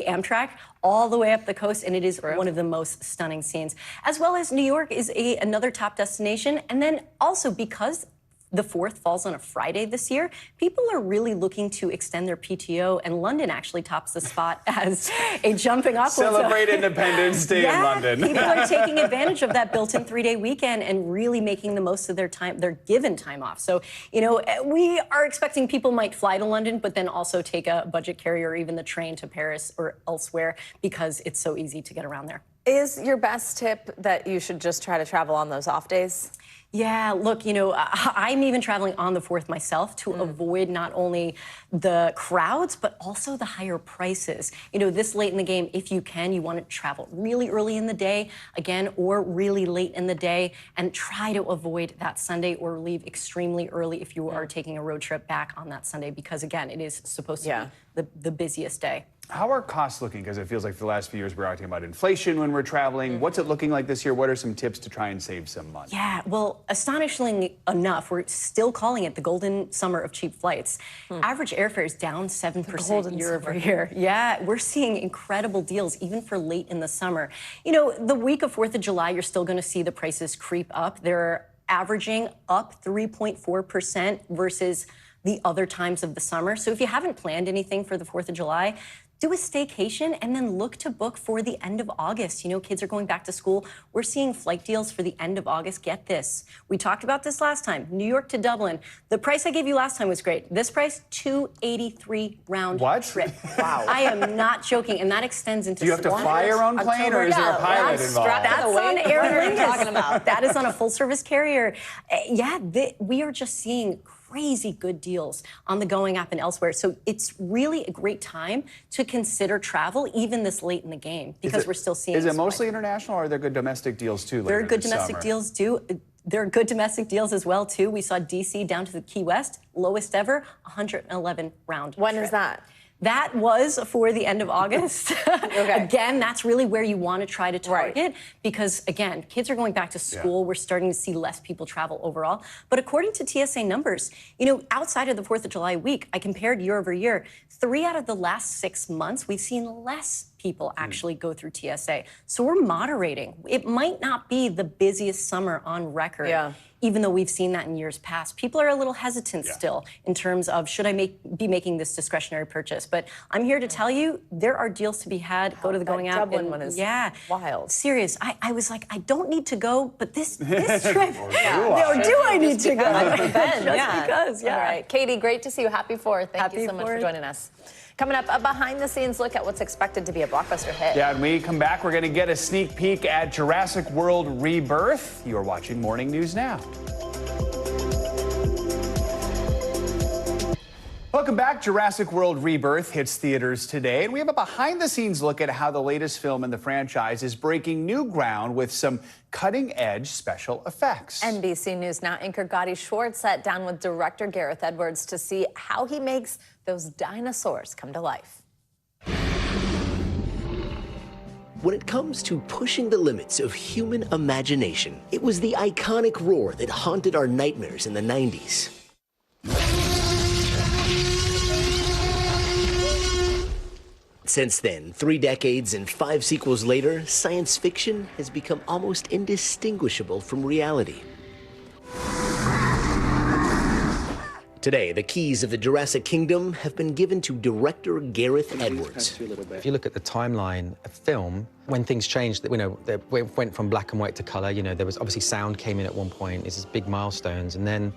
Amtrak all the way up the coast, and it is one of the most stunning scenes. As well as New York is another top destination. And then also because the 4th falls on a Friday this year, people are really looking to extend their PTO, and London actually tops the spot as a jumping off. Celebrate Independence Day in London. People are taking advantage of that built-in 3-day weekend and really making the most of their time, their given time off. So, you know, we are expecting people might fly to London, but then also take a budget carrier or even the train to Paris or elsewhere because it's so easy to get around there. Is your best tip that you should just try to travel on those off days? Yeah, look, I'm even traveling on the 4th myself to avoid not only the crowds, but also the higher prices. This late in the game, if you can, you want to travel really early in the day, again, or really late in the day, and try to avoid that Sunday or leave extremely early if you are taking a road trip back on that Sunday, because, again, it is supposed to be the busiest day. How are costs looking? Because it feels like for the last few years we're talking about inflation when we're traveling. What's it looking like this year? What are some tips to try and save some money? Yeah, well, astonishingly enough, we're still calling it the golden summer of cheap flights. Average airfare is down 7% year over year. Yeah, we're seeing incredible deals even for late in the summer. The week of 4th of July, you're still going to see the prices creep up. They're averaging up 3.4% versus the other times of the summer. So if you haven't planned anything for the 4th of July, do a staycation and then look to book for the end of August. Kids are going back to school. We're seeing flight deals for the end of August. Get this. We talked about this last time. New York to Dublin. The price I gave you last time was great. This price, $283 round trip. Wow. I am not joking, and that extends into. Do you have to fly your own plane, or is there a pilot involved? That's on Aer Lingus. That is on a full-service carrier. We are just seeing crazy good deals on the Going app and elsewhere. So it's really a great time to consider travel, even this late in the game, because we're still seeing. Is it mostly international, or are there good domestic deals too? There are good domestic deals too. There are good domestic deals as well too. We saw DC down to the Key West, lowest ever, 111 round. When is that? That was for the end of August. Again, that's really where you want to try to target because, again, kids are going back to school. We're starting to see less people travel overall. But according to TSA numbers, outside of the 4th of July week, I compared year over year, 3 out of the last 6 months, we've seen less people actually go through TSA. So we're moderating. It might not be the busiest summer on record. Even though we've seen that in years past. People are a little hesitant still in terms of, should I be making this discretionary purchase? But I'm here to tell you, there are deals to be had. Go to the Going app. Dublin one is wild. Serious. I was like, I don't need to go, but this trip, or do I need to go? Just because, All right. Katie, great to see you. Happy 4th. Thank you so much for joining us. Coming up, a behind-the-scenes look at what's expected to be a blockbuster hit. Yeah, when we come back, we're going to get a sneak peek at Jurassic World Rebirth. You are watching Morning News Now. Welcome back. Jurassic World Rebirth hits theaters today, and we have a behind-the-scenes look at how the latest film in the franchise is breaking new ground with some cutting-edge special effects. NBC News Now anchor Gotti Schwartz sat down with director Gareth Edwards to see how he makes those dinosaurs come to life. When it comes to pushing the limits of human imagination, it was the iconic roar that haunted our nightmares in the 90s. Since then, 3 decades and 5 sequels later, science fiction has become almost indistinguishable from reality. Today, the keys of the Jurassic Kingdom have been given to director Gareth Edwards. If you look at the timeline of film, when things changed, they went from black and white to color. There was obviously sound came in at one point. It's just big milestones, and then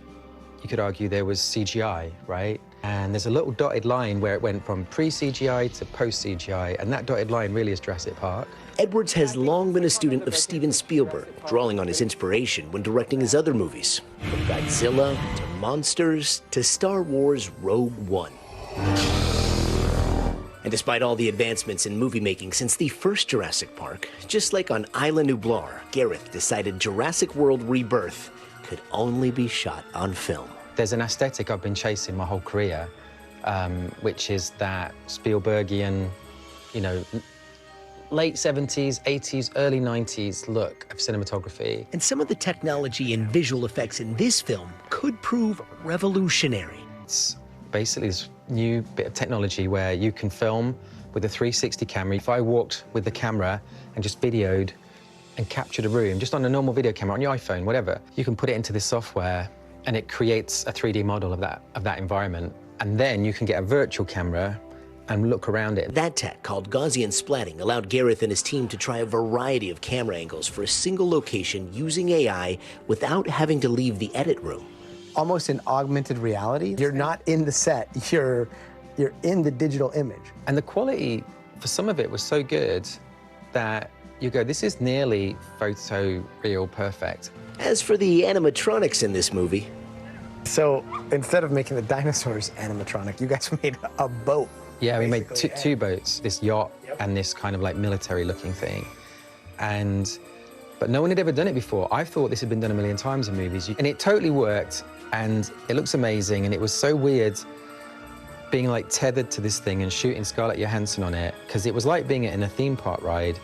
you could argue there was CGI, right? And there's a little dotted line where it went from pre-CGI to post-CGI, and that dotted line really is Jurassic Park. Edwards has long been a student of Steven Spielberg, drawing on his inspiration when directing his other movies, from Godzilla to Monsters to Star Wars Rogue One. And despite all the advancements in movie making since the first Jurassic Park, just like on Isla Nublar, Gareth decided Jurassic World Rebirth could only be shot on film. There's an aesthetic I've been chasing my whole career, which is that Spielbergian, late 70s, 80s, early 90s look of cinematography. And some of the technology and visual effects in this film could prove revolutionary. It's basically this new bit of technology where you can film with a 360 camera. If I walked with the camera and just videoed and captured a room, just on a normal video camera, on your iPhone, whatever, you can put it into this software and it creates a 3D model of that environment. And then you can get a virtual camera and look around it. That tech, called Gaussian splatting, allowed Gareth and his team to try a variety of camera angles for a single location using AI without having to leave the edit room. Almost in augmented reality. You're not in the set, you're in the digital image. And the quality for some of it was so good that you go, this is nearly photo real perfect. As for the animatronics in this movie, So instead of making the dinosaurs animatronic, you guys made a boat. Yeah, we made two boats, this yacht and this kind of like military looking thing. But no one had ever done it before. I thought this had been done a million times in movies. And it totally worked, and it looks amazing, and it was so weird being like tethered to this thing and shooting Scarlett Johansson on it, because it was like being in a theme park ride.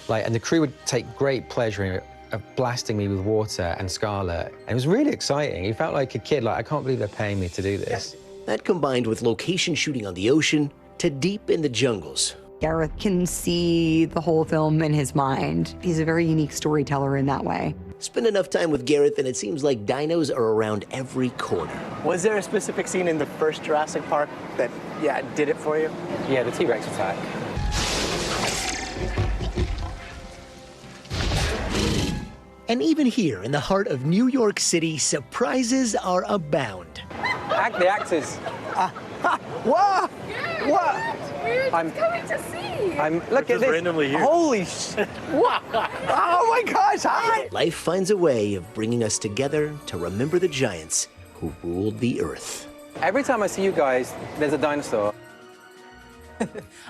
And the crew would take great pleasure of blasting me with water and Scarlett. And it was really exciting. You felt like a kid, like, I can't believe they're paying me to do this. that combined with location shooting on the ocean to deep in the jungles. Gareth can see the whole film in his mind. He's a very unique storyteller in that way. Spend enough time with Gareth and it seems like dinos are around every corner. Was there a specific scene in the first Jurassic Park that, did it for you? Yeah, the T-Rex attack. And even here in the heart of New York City, surprises are abound. The actors. What? What? I'm coming to see. Look at this. Randomly here. Holy shit. What? Oh my gosh, hi. Life finds a way of bringing us together to remember the giants who ruled the earth. Every time I see you guys, there's a dinosaur.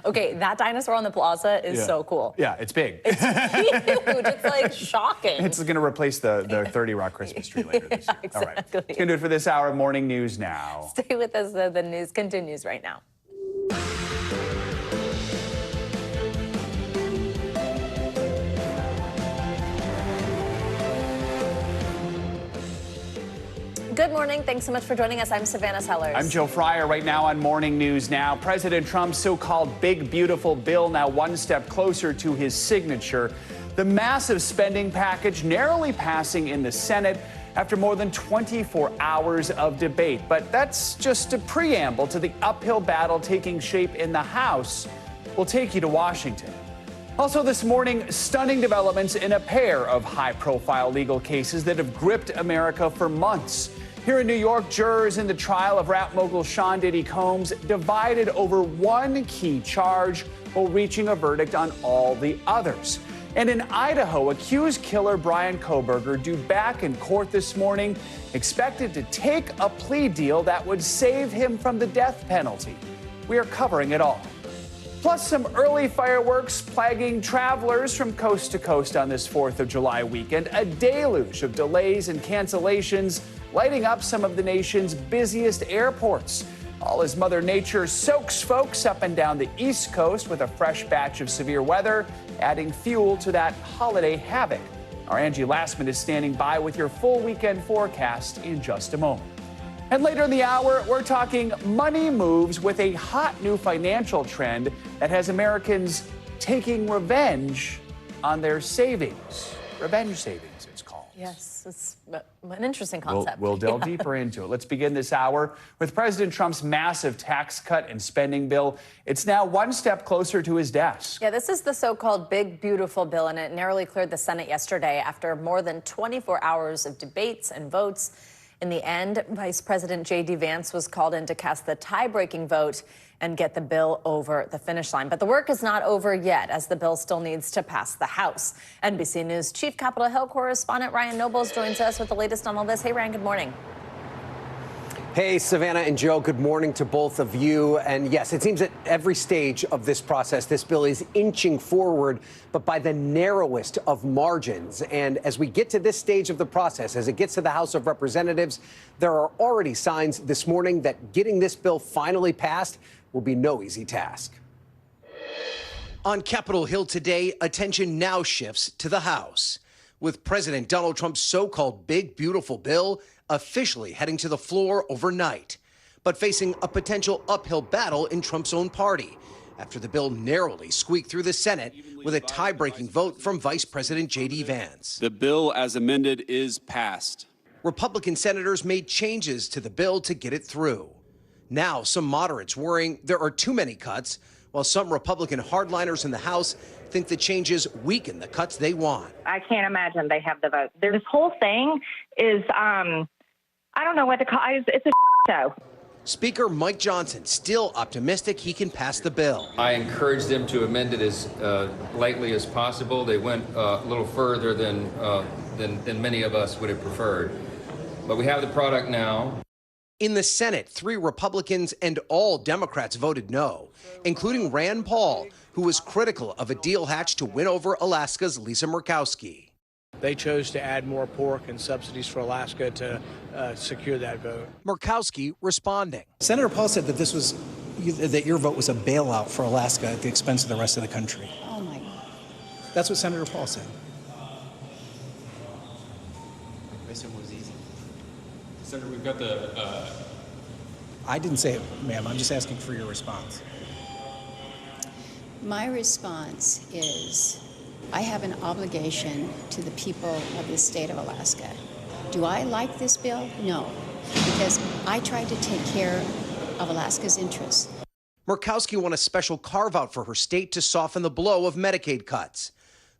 Okay, that dinosaur on the plaza is so cool. Yeah, it's big. It's huge. It's like shocking. It's going to replace the 30 Rock Christmas tree later this year. Exactly. All right. It's going to do it for this hour of Morning News Now. Stay with us. The news continues right now. Good morning. Thanks so much for joining us. I'm Savannah Sellers. I'm Joe Fryer. Right now on Morning News Now, President Trump's so-called big, beautiful bill now one step closer to his signature. The massive spending package narrowly passing in the Senate after more than 24 hours of debate. But that's just a preamble to the uphill battle taking shape in the House. We'll take you to Washington. Also this morning, stunning developments in a pair of high-profile legal cases that have gripped America for months. Here in New York, jurors in the trial of rap mogul Sean Diddy Combs divided over one key charge while reaching a verdict on all the others. And in Idaho, accused killer Brian Kohberger due back in court this morning, expected to take a plea deal that would save him from the death penalty. We are covering it all. Plus some early fireworks plaguing travelers from coast to coast on this 4th of July weekend. A deluge of delays and cancellations lighting up some of the nation's busiest airports. All as Mother Nature soaks folks up and down the East Coast with a fresh batch of severe weather, adding fuel to that holiday havoc. Our Angie Lastman is standing by with your full weekend forecast in just a moment. And later in the hour, we're talking money moves with a hot new financial trend that has Americans taking revenge on their savings. Revenge savings, it's called. Yes, it's an interesting concept. We'll delve deeper into it. Let's begin this hour with President Trump's massive tax cut and spending bill. It's now one step closer to his desk. Yeah, this is the so-called big, beautiful bill, and it narrowly cleared the Senate yesterday after more than 24 hours of debates and votes. In the end, Vice President J.D. Vance was called in to cast the tie-breaking vote and get the bill over the finish line. But the work is not over yet, as the bill still needs to pass the House. NBC News Chief Capitol Hill correspondent Ryan Nobles joins us with the latest on all this. Hey, Ryan, good morning. Hey, Savannah and Joe, good morning to both of you. And yes, it seems at every stage of this process, this bill is inching forward, but by the narrowest of margins. And as we get to this stage of the process, as it gets to the House of Representatives, there are already signs this morning that getting this bill finally passed will be no easy task. On Capitol Hill today, attention now shifts to the House, with President Donald Trump's so-called big, beautiful bill officially heading to the floor overnight, but facing a potential uphill battle in Trump's own party after the bill narrowly squeaked through the Senate with a tie-breaking vote from Vice President J.D. Vance. The bill as amended is passed. Republican senators made changes to the bill to get it through. Now, some moderates worrying there are too many cuts, while some Republican hardliners in the House think the changes weaken the cuts they want. I can't imagine they have the vote. This whole thing is, I don't know what to call it. It's a show. Speaker Mike Johnson still optimistic he can pass the bill. I encouraged them to amend it as lightly as possible. They went a little further than many of us would have preferred. But we have the product now. In the Senate, 3 Republicans and all Democrats voted no, including Rand Paul, who was critical of a deal hatched to win over Alaska's Lisa Murkowski. They chose to add more pork and subsidies for Alaska to secure that vote. Murkowski responding. Senator Paul said that that your vote was a bailout for Alaska at the expense of the rest of the country. Oh my God. That's what Senator Paul said. Question was easy. Senator, we've got the. I didn't say it, ma'am. I'm just asking for your response. My response is I have an obligation to the people of the state of Alaska. Do I like this bill? No, because I tried to take care of Alaska's interests. Murkowski won a special carve-out for her state to soften the blow of Medicaid cuts.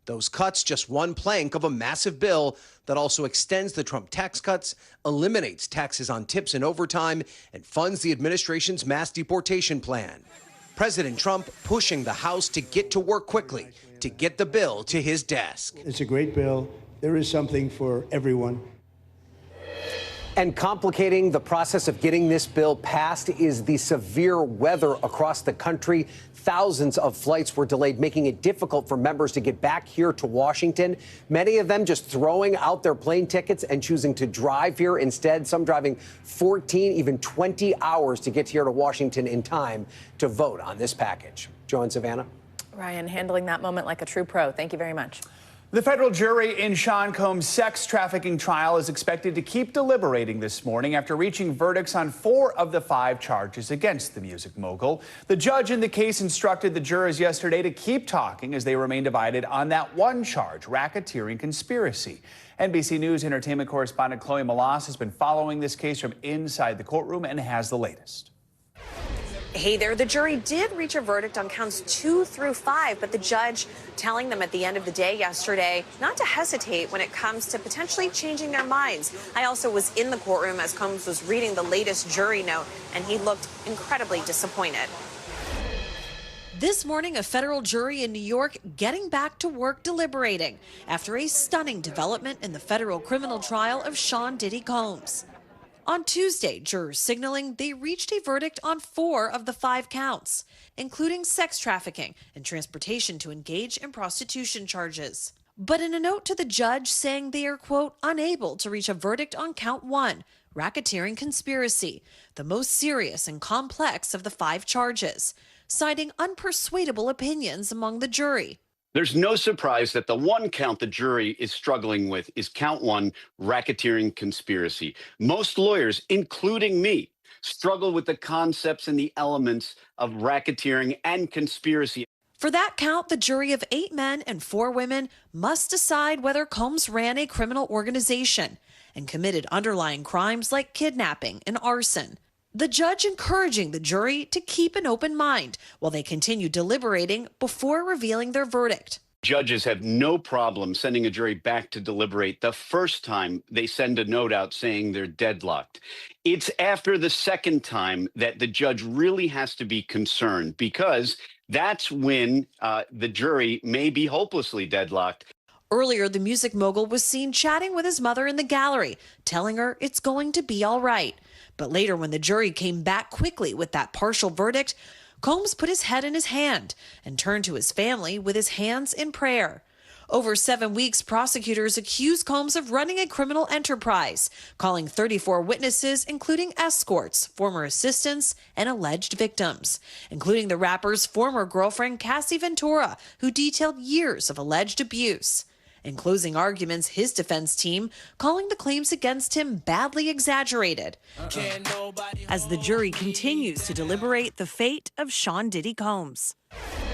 Those cuts just one plank of a massive bill that also extends the Trump tax cuts, eliminates taxes on tips and overtime, and funds the administration's mass deportation plan. President Trump pushing the House to get to work quickly to get the bill to his desk. It's a great bill. There is something for everyone. And complicating the process of getting this bill passed is the severe weather across the country. Thousands of flights were delayed, making it difficult for members to get back here to Washington. Many of them just throwing out their plane tickets and choosing to drive here instead. Some driving 14, even 20 hours to get here to Washington in time to vote on this package. Jo and Savannah. Ryan, handling that moment like a true pro. Thank you very much. The federal jury in Sean Combs' sex trafficking trial is expected to keep deliberating this morning after reaching verdicts on 4 of the 5 charges against the music mogul. The judge in the case instructed the jurors yesterday to keep talking as they remain divided on that one charge, racketeering conspiracy. NBC News entertainment correspondent Chloe Malas has been following this case from inside the courtroom and has the latest. Hey there, the jury did reach a verdict on counts 2 through 5, but the judge telling them at the end of the day yesterday not to hesitate when it comes to potentially changing their minds. I also was in the courtroom as Combs was reading the latest jury note, and he looked incredibly disappointed. This morning, a federal jury in New York getting back to work deliberating after a stunning development in the federal criminal trial of Sean Diddy Combs. On Tuesday, jurors signaling they reached a verdict on 4 of the 5 counts, including sex trafficking and transportation to engage in prostitution charges. But in a note to the judge saying they are, quote, unable to reach a verdict on count 1, racketeering conspiracy, the most serious and complex of the 5 charges, citing unpersuadable opinions among the jury. There's no surprise that the one count the jury is struggling with is count 1, racketeering conspiracy. Most lawyers, including me, struggle with the concepts and the elements of racketeering and conspiracy. For that count, the jury of 8 men and 4 women must decide whether Combs ran a criminal organization and committed underlying crimes like kidnapping and arson. The judge encouraging the jury to keep an open mind while they continue deliberating before revealing their verdict. Judges have no problem sending a jury back to deliberate the first time they send a note out saying they're deadlocked. It's after the second time that the judge really has to be concerned, because that's when the jury may be hopelessly deadlocked. Earlier, the music mogul was seen chatting with his mother in the gallery, telling her it's going to be all right. But later, when the jury came back quickly with that partial verdict, Combs put his head in his hand and turned to his family with his hands in prayer. Over 7 weeks, prosecutors accused Combs of running a criminal enterprise, calling 34 witnesses, including escorts, former assistants, and alleged victims, including the rapper's former girlfriend, Cassie Ventura, who detailed years of alleged abuse. In closing arguments, his defense team calling the claims against him badly exaggerated. As the jury continues to deliberate the fate of Sean Diddy Combs.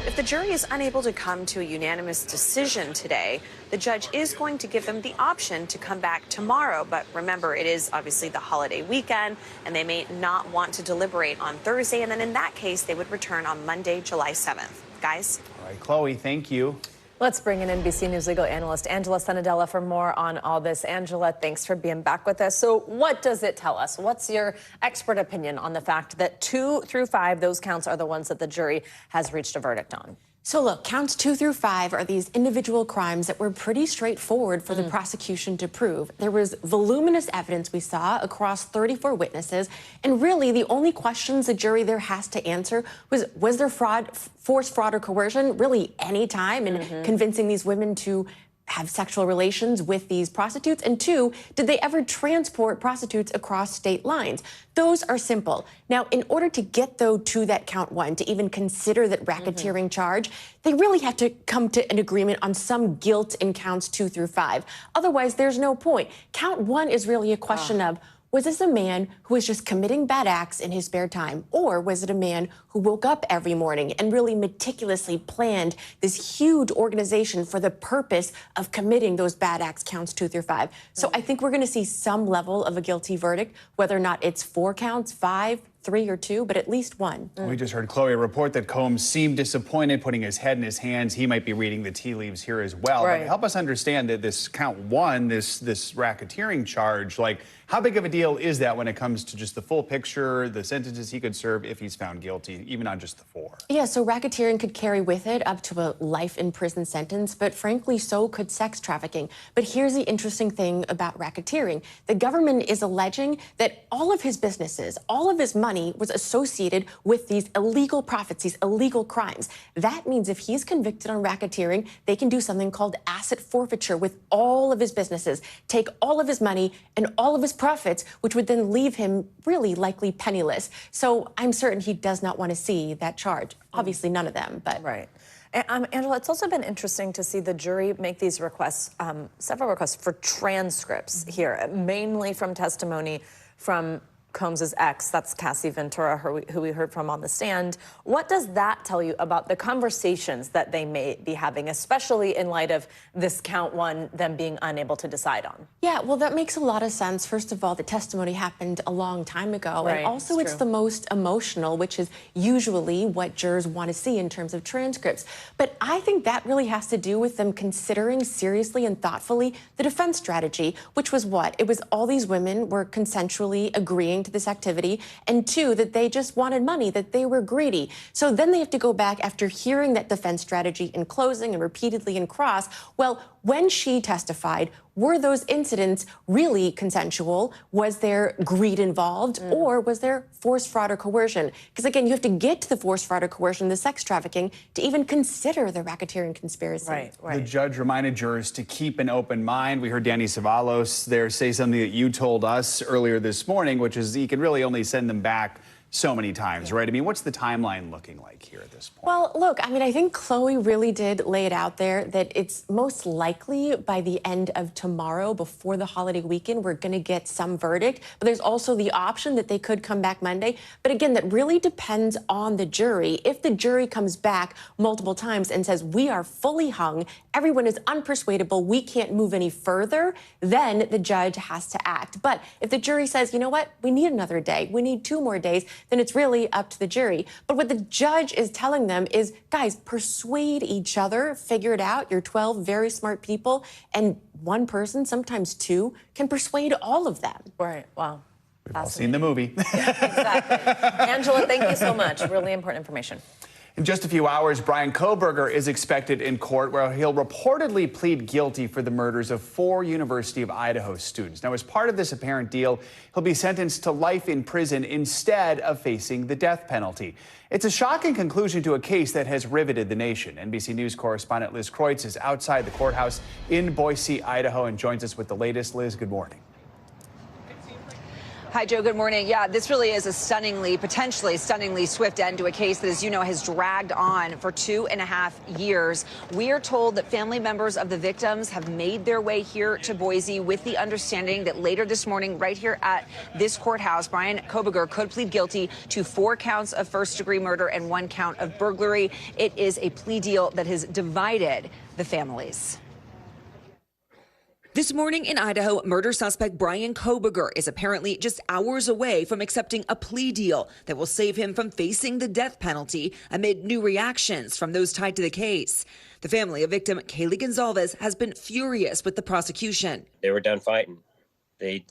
If the jury is unable to come to a unanimous decision today, the judge is going to give them the option to come back tomorrow. But remember, it is obviously the holiday weekend, and they may not want to deliberate on Thursday. And then in that case, they would return on Monday, July 7th. Guys? All right, Chloe, thank you. Let's bring in NBC News legal analyst Angela Sanadella for more on all this. Angela, thanks for being back with us. So what does it tell us? What's your expert opinion on the fact that 2 through 5, those counts are the ones that the jury has reached a verdict on? So look, counts 2 through 5 are these individual crimes that were pretty straightforward for the prosecution to prove. There was voluminous evidence we saw across 34 witnesses, and really the only questions the jury there has to answer was there fraud, force, fraud, or coercion really any time in convincing these women to have sexual relations with these prostitutes? And 2, did they ever transport prostitutes across state lines? Those are simple. Now, in order to get, though, to that count 1, to even consider that racketeering charge, they really have to come to an agreement on some guilt in counts 2 through 5. Otherwise, there's no point. Count 1 is really a question of, was this a man who was just committing bad acts in his spare time? Or was it a man who woke up every morning and really meticulously planned this huge organization for the purpose of committing those bad acts, counts 2 through 5? So I think we're going to see some level of a guilty verdict, whether or not it's 4 counts, 5, 3, or 2, but at least 1. We just heard Chloe report that Combs seemed disappointed, putting his head in his hands. He might be reading the tea leaves here as well. Right. But help us understand that this count 1, this racketeering charge, like, how big of a deal is that when it comes to just the full picture, the sentences he could serve if he's found guilty, even on just the 4? Yeah, so racketeering could carry with it up to a life in prison sentence, but frankly, so could sex trafficking. But here's the interesting thing about racketeering. The government is alleging that all of his businesses, all of his money was associated with these illegal profits, these illegal crimes. That means if he's convicted on racketeering, they can do something called asset forfeiture with all of his businesses, take all of his money and all of his profits, which would then leave him really likely penniless. So I'm certain he does not want to see that charge. Obviously, none of them, but... Right. Angela, it's also been interesting to see the jury make these requests, several requests for transcripts here, mainly from testimony from Combs' ex, that's Cassie Ventura, who we heard from on the stand. What does that tell you about the conversations that they may be having, especially in light of this count 1, them being unable to decide on? Yeah, well, that makes a lot of sense. First of all, the testimony happened a long time ago. Right, and also it's the most emotional, which is usually what jurors want to see in terms of transcripts. But I think that really has to do with them considering seriously and thoughtfully the defense strategy, which was what? It was all these women were consensually agreeing to this activity, and 2, that they just wanted money, that they were greedy. So then they have to go back after hearing that defense strategy in closing and repeatedly in cross. Well, when she testified, were those incidents really consensual? Was there greed involved? Or was there force, fraud, or coercion? Because again, you have to get to the force, fraud, or coercion, the sex trafficking, to even consider the racketeering conspiracy. Right. The judge reminded jurors to keep an open mind. We heard Danny Savalos there say something that you told us earlier this morning, which is he can really only send them back so many times, right? I mean, what's the timeline looking like here at this point? Well, look, I mean, I think Chloe really did lay it out there that it's most likely by the end of tomorrow, before the holiday weekend, we're going to get some verdict. But there's also the option that they could come back Monday. But again, that really depends on the jury. If the jury comes back multiple times and says, we are fully hung, everyone is unpersuadable, we can't move any further, then the judge has to act. But if the jury says, you know what, we need another day, we need 2 more days, then it's really up to the jury. But what the judge is telling them is, guys, persuade each other, figure it out. You're 12 very smart people, and 1 person, sometimes 2, can persuade all of them. Right, wow. We've all seen the movie. Exactly. Angela, thank you so much. Really important information. In just a few hours, Bryan Kohberger is expected in court where he'll reportedly plead guilty for the murders of 4 University of Idaho students. Now, as part of this apparent deal, he'll be sentenced to life in prison instead of facing the death penalty. It's a shocking conclusion to a case that has riveted the nation. NBC News correspondent Liz Kreutz is outside the courthouse in Boise, Idaho, and joins us with the latest. Liz, good morning. Hi, Joe. Good morning. Yeah, this really is a potentially stunningly swift end to a case that, as you know, has dragged on for 2.5 years. We are told that family members of the victims have made their way here to Boise with the understanding that later this morning, right here at this courthouse, Bryan Kohberger could plead guilty to 4 counts of first-degree murder and 1 count of burglary. It is a plea deal that has divided the families. This morning in Idaho, murder suspect Bryan Kohberger is apparently just hours away from accepting a plea deal that will save him from facing the death penalty amid new reactions from those tied to the case. The family of victim Kaylee Gonzalez has been furious with the prosecution. They were done fighting. They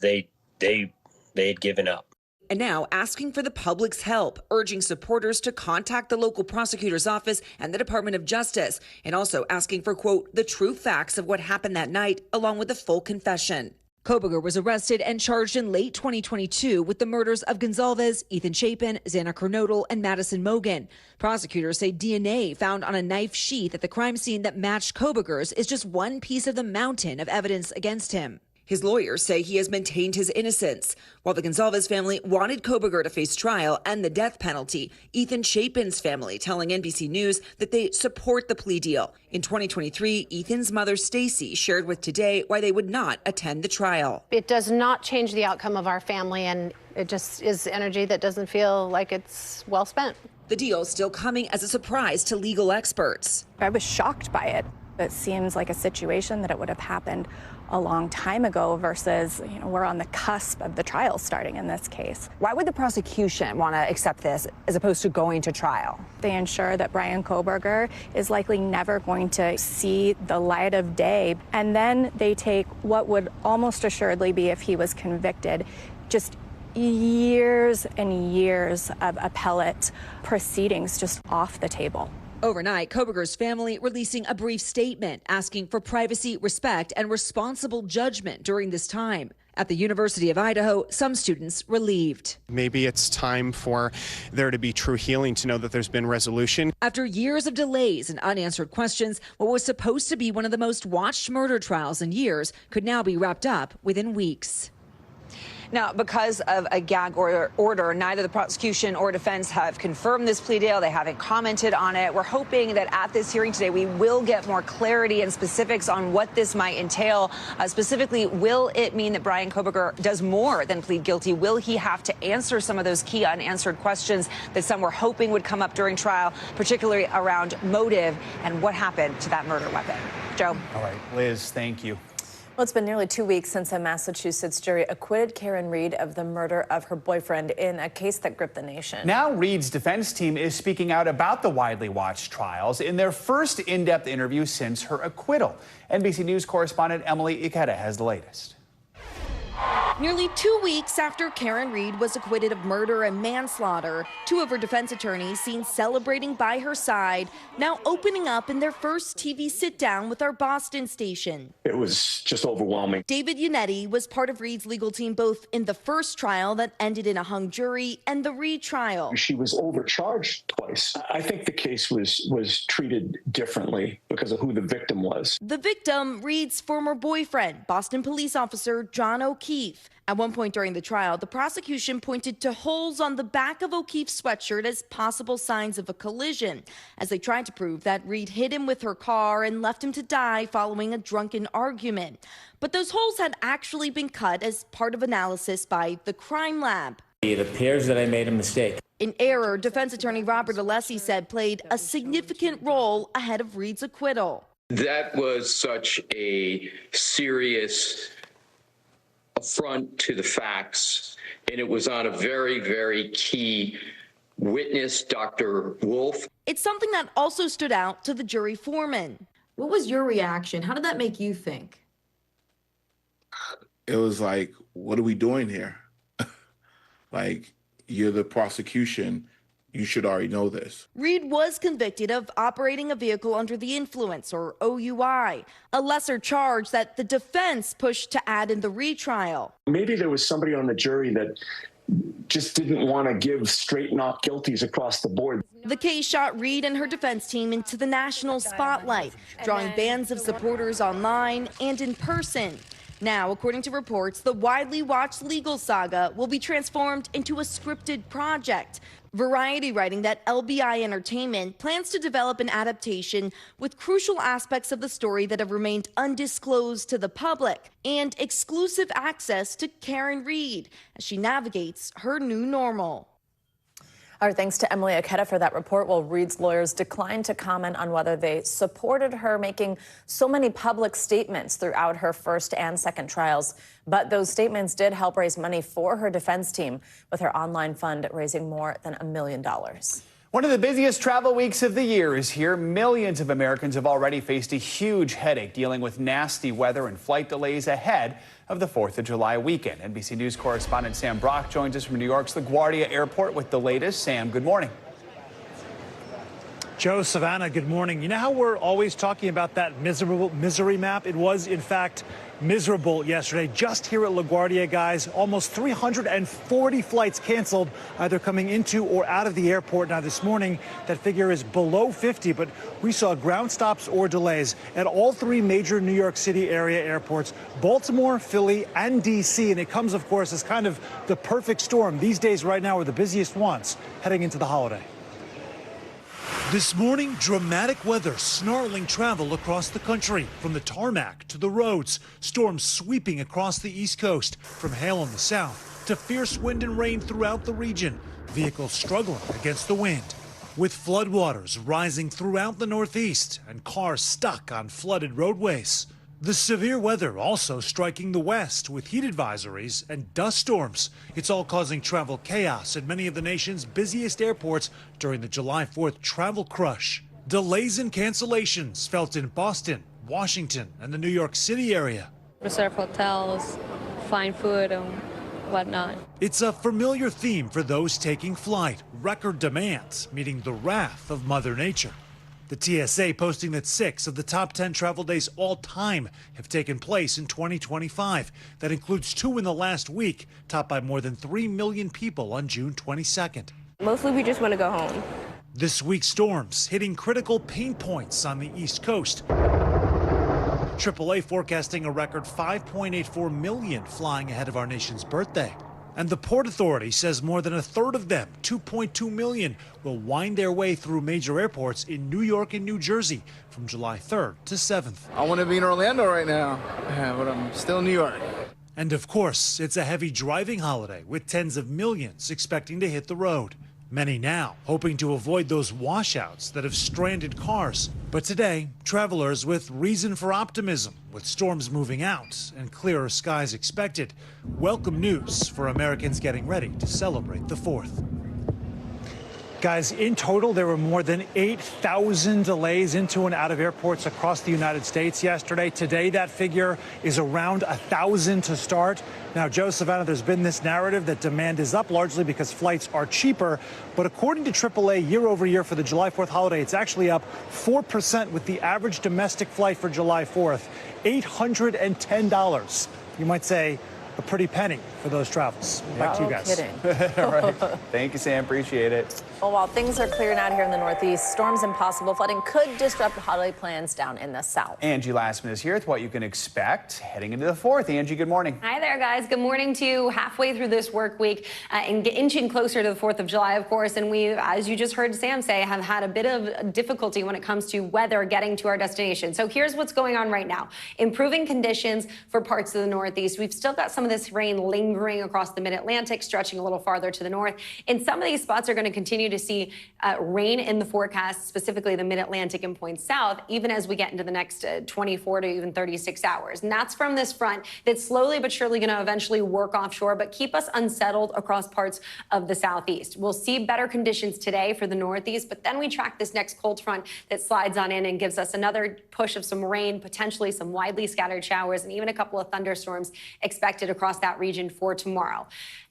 had given up. And now asking for the public's help, urging supporters to contact the local prosecutor's office and the Department of Justice, and also asking for, quote, the true facts of what happened that night, along with a full confession. Kohberger was arrested and charged in late 2022 with the murders of Gonzalez, Ethan Chapin, Xana Kernodle, and Madison Mogen. Prosecutors say DNA found on a knife sheath at the crime scene that matched Kohberger's is just one piece of the mountain of evidence against him. His lawyers say he has maintained his innocence. While the Gonzalez family wanted Kohberger to face trial and the death penalty, Ethan Chapin's family telling NBC News that they support the plea deal. In 2023, Ethan's mother, Stacy, shared with Today why they would not attend the trial. It does not change the outcome of our family, and it just is energy that doesn't feel like it's well spent. The deal still coming as a surprise to legal experts. I was shocked by it. It seems like a situation that it would have happened a long time ago versus, we're on the cusp of the trial starting in this case. Why would the prosecution want to accept this as opposed to going to trial? They ensure that Bryan Kohberger is likely never going to see the light of day. And then they take what would almost assuredly be, if he was convicted, just years and years of appellate proceedings just off the table. Overnight, Kohberger's family releasing a brief statement asking for privacy, respect, and responsible judgment during this time. At the University of Idaho, some students relieved. Maybe it's time for there to be true healing, to know that there's been resolution. After years of delays and unanswered questions, what was supposed to be one of the most watched murder trials in years could now be wrapped up within weeks. Now, because of a gag order, neither the prosecution or defense have confirmed this plea deal. They haven't commented on it. We're hoping that at this hearing today, we will get more clarity and specifics on what this might entail. Specifically, will it mean that Bryan Kohberger does more than plead guilty? Will he have to answer some of those key unanswered questions that some were hoping would come up during trial, particularly around motive and what happened to that murder weapon? Joe? All right, Liz, thank you. Well, it's been nearly 2 weeks since a Massachusetts jury acquitted Karen Reed of the murder of her boyfriend in a case that gripped the nation. Now Reed's defense team is speaking out about the widely watched trials in their first in-depth interview since her acquittal. NBC News correspondent Amelia Earhart has the latest. Nearly 2 weeks after Karen Reed was acquitted of murder and manslaughter, two of her defense attorneys seen celebrating by her side, now opening up in their first TV sit-down with our Boston station. It was just overwhelming. David Yannetti was part of Reed's legal team both in the first trial that ended in a hung jury and the retrial. She was overcharged twice. I think the case was treated differently because of who the victim was. The victim, Reed's former boyfriend, Boston police officer John O'Keefe. At one point during the trial, the prosecution pointed to holes on the back of O'Keefe's sweatshirt as possible signs of a collision, as they tried to prove that Reed hit him with her car and left him to die following a drunken argument. But those holes had actually been cut as part of analysis by the crime lab. It appears that I made a mistake. An error defense attorney Robert Alessi said played a significant role ahead of Reed's acquittal. That was such a serious affront to the facts, and it was on a very, very key witness, Dr. Wolf. It's something that also stood out to the jury foreman. What was your reaction? How did that make you think? It was like, what are we doing here? Like, you're the prosecution. You should already know this. Reed was convicted of operating a vehicle under the influence, or OUI, a lesser charge that the defense pushed to add in the retrial. Maybe there was somebody on the jury that just didn't want to give straight not guilties across the board. The case shot Reed and her defense team into the national spotlight, drawing bands of supporters online and in person. Now, according to reports, the widely watched legal saga will be transformed into a scripted project. Variety writing that LBI Entertainment plans to develop an adaptation with crucial aspects of the story that have remained undisclosed to the public and exclusive access to Karen Reed as she navigates her new normal. Our thanks to Emily Earhart for that report. While Reed's lawyers declined to comment on whether they supported her making so many public statements throughout her first and second trials. But those statements did help raise money for her defense team, with her online fund raising more than $1 million. One of the busiest travel weeks of the year is here. Millions of Americans have already faced a huge headache dealing with nasty weather and flight delays ahead of the 4th of July weekend. NBC News correspondent Sam Brock joins us from New York's LaGuardia Airport with the latest. Sam, good morning. Joe, Savannah, good morning. You know how we're always talking about that misery map? It was, in fact, miserable yesterday. Just here at LaGuardia, guys, almost 340 flights canceled, either coming into or out of the airport. Now, this morning, that figure is below 50, but we saw ground stops or delays at all three major New York City area airports, Baltimore, Philly, and D.C. And it comes, of course, as kind of the perfect storm. These days right now are the busiest ones heading into the holiday. This morning, dramatic weather snarling travel across the country, from the tarmac to the roads. Storms sweeping across the East Coast, from hail in the south to fierce wind and rain throughout the region. Vehicles struggling against the wind, with floodwaters rising throughout the Northeast and cars stuck on flooded roadways. The severe weather also striking the West with heat advisories and dust storms. It's all causing travel chaos at many of the nation's busiest airports during the July 4th travel crush. Delays and cancellations felt in Boston, Washington, and the New York City area. Reserve hotels, find food, and whatnot. It's a familiar theme for those taking flight. Record demands meeting the wrath of Mother Nature. The TSA posting that 6 of the top 10 travel days all time have taken place in 2025. That includes 2 in the last week, topped by more than 3 million people on June 22nd. Mostly we just want to go home. This week's storms hitting critical pain points on the East Coast. AAA forecasting a record 5.84 million flying ahead of our nation's birthday. And the Port Authority says more than a third of them, 2.2 million, will wind their way through major airports in New York and New Jersey from July 3rd to 7th. I want to be in Orlando right now, but I'm still in New York. And of course, it's a heavy driving holiday with tens of millions expecting to hit the road. Many now hoping to avoid those washouts that have stranded cars. But today, travelers with reason for optimism, with storms moving out and clearer skies expected. Welcome news for Americans getting ready to celebrate the 4th. Guys, in total, there were more than 8,000 delays into and out of airports across the United States yesterday. Today, that figure is around 1,000 to start. Now, Joe, Savannah, there's been this narrative that demand is up largely because flights are cheaper. But according to AAA, year over year for the July 4th holiday, it's actually up 4%, with the average domestic flight for July 4th, $810. You might say a pretty penny for those travels. Back to you guys. Kidding. All right. Thank you, Sam. Appreciate it. Well, while things are clearing out here in the Northeast, storms and possible flooding could disrupt holiday plans down in the South. Angie Lastman is here with what you can expect heading into the 4th. Angie, good morning. Hi there, guys. Good morning to you. Halfway through this work week and inching closer to the 4th of July, of course. And we, as you just heard Sam say, have had a bit of difficulty when it comes to weather getting to our destination. So here's what's going on right now. Improving conditions for parts of the Northeast. We've still got some of this rain lingering across the mid-Atlantic, stretching a little farther to the north. And some of these spots are going to continue to see rain in the forecast, specifically the mid-Atlantic and points south, even as we get into the next 24 to even 36 hours. And that's from this front that's slowly but surely going to eventually work offshore, but keep us unsettled across parts of the southeast. We'll see better conditions today for the Northeast, but then we track this next cold front that slides on in and gives us another push of some rain, potentially some widely scattered showers, and even a couple of thunderstorms expected across that region for tomorrow.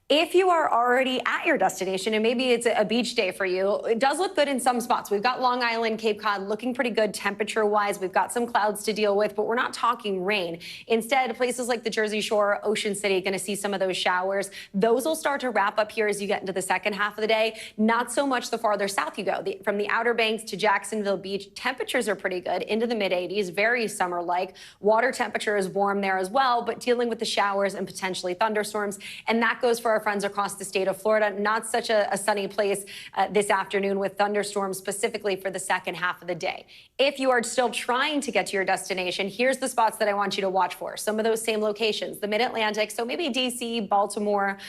If you are already at your destination, and maybe it's a beach day for you, it does look good in some spots. We've got Long Island, Cape Cod looking pretty good temperature-wise. We've got some clouds to deal with, but we're not talking rain. Instead, places like the Jersey Shore, Ocean City, going to see some of those showers. Those will start to wrap up here as you get into the second half of the day. Not so much the farther south you go. From the Outer Banks to Jacksonville Beach, temperatures are pretty good, into the mid-80s, very summer-like. Water temperature is warm there as well, but dealing with the showers and potentially thunderstorms. And that goes for our our friends across the state of Florida. Not such a sunny place this afternoon with thunderstorms specifically for the second half of the day. If you are still trying to get to your destination, here's the spots that I want you to watch for. Some of those same locations, the Mid-Atlantic, so maybe DC, Baltimore,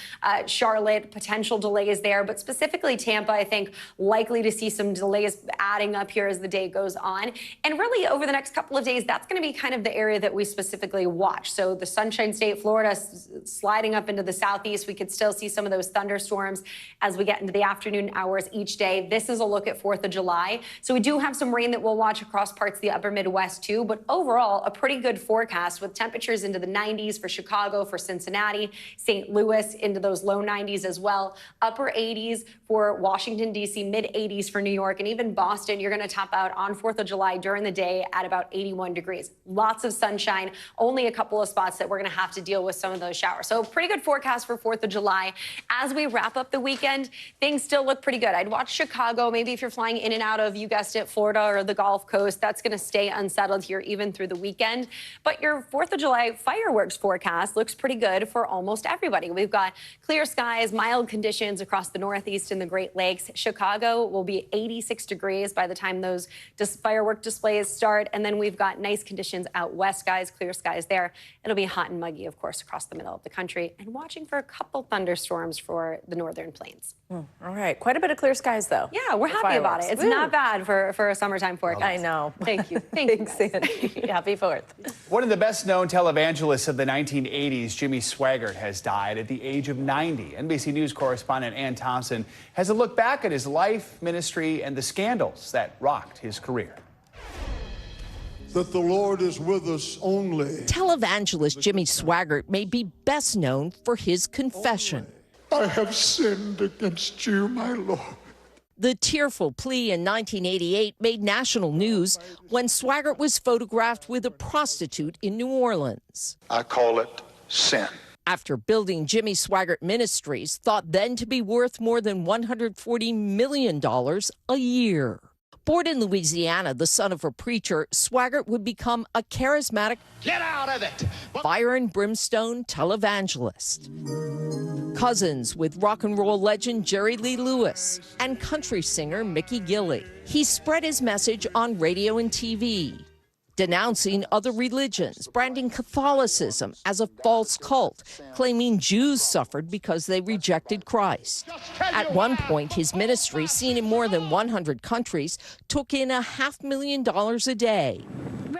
Charlotte, potential delays there, but specifically Tampa, I think likely to see some delays adding up here as the day goes on. And really over the next couple of days, that's going to be kind of the area that we specifically watch. So the Sunshine State, Florida, sliding up into the southeast. We could still see some of those thunderstorms as we get into the afternoon hours each day. This is a look at 4th of July. So we do have some rain that we'll watch across parts of the upper Midwest too, but overall a pretty good forecast with temperatures into the 90s for Chicago, for Cincinnati, St. Louis into those low 90s as well. Upper 80s for Washington, D.C., mid 80s for New York, and even Boston. You're going to top out on 4th of July during the day at about 81 degrees. Lots of sunshine, only a couple of spots that we're going to have to deal with some of those showers. So pretty good forecast for 4th of July. As we wrap up the weekend, things still look pretty good. I'd watch Chicago. Maybe if you're flying in and out of, you guessed it, Florida or the Gulf Coast, that's going to stay unsettled here even through the weekend. But your 4th of July fireworks forecast looks pretty good for almost everybody. We've got clear skies, mild conditions across the Northeast and the Great Lakes. Chicago will be 86 degrees by the time those firework displays start. And then we've got nice conditions out west, skies, clear skies there. It'll be hot and muggy, of course, across the middle of the country, and watching for a couple thunderstorms for the northern plains. All right. Quite a bit of clear skies, though. Yeah, we're happy about it. It's not bad for a summertime forecast. I know. Thank you. Thanks, Sandy. Happy 4th. One of the best-known televangelists of the 1980s, Jimmy Swaggart, has died at the age of 90. NBC News correspondent Ann Thompson has a look back at his life, ministry, and the scandals that rocked his career. That the Lord is with us only. Televangelist Jimmy Swaggart may be best known for his confession. I have sinned against you, my Lord. The tearful plea in 1988 made national news when Swaggart was photographed with a prostitute in New Orleans. I call it sin. After building Jimmy Swaggart Ministries, thought then to be worth more than $140 million a year. Born in Louisiana, the son of a preacher, Swaggart would become a charismatic, get out of it, fire and brimstone televangelist. Cousins with rock and roll legend Jerry Lee Lewis and country singer Mickey Gilley. He spread his message on radio and TV, denouncing other religions, branding Catholicism as a false cult, claiming Jews suffered because they rejected Christ. At one point, his ministry, seen in more than 100 countries, took in $500,000 a day,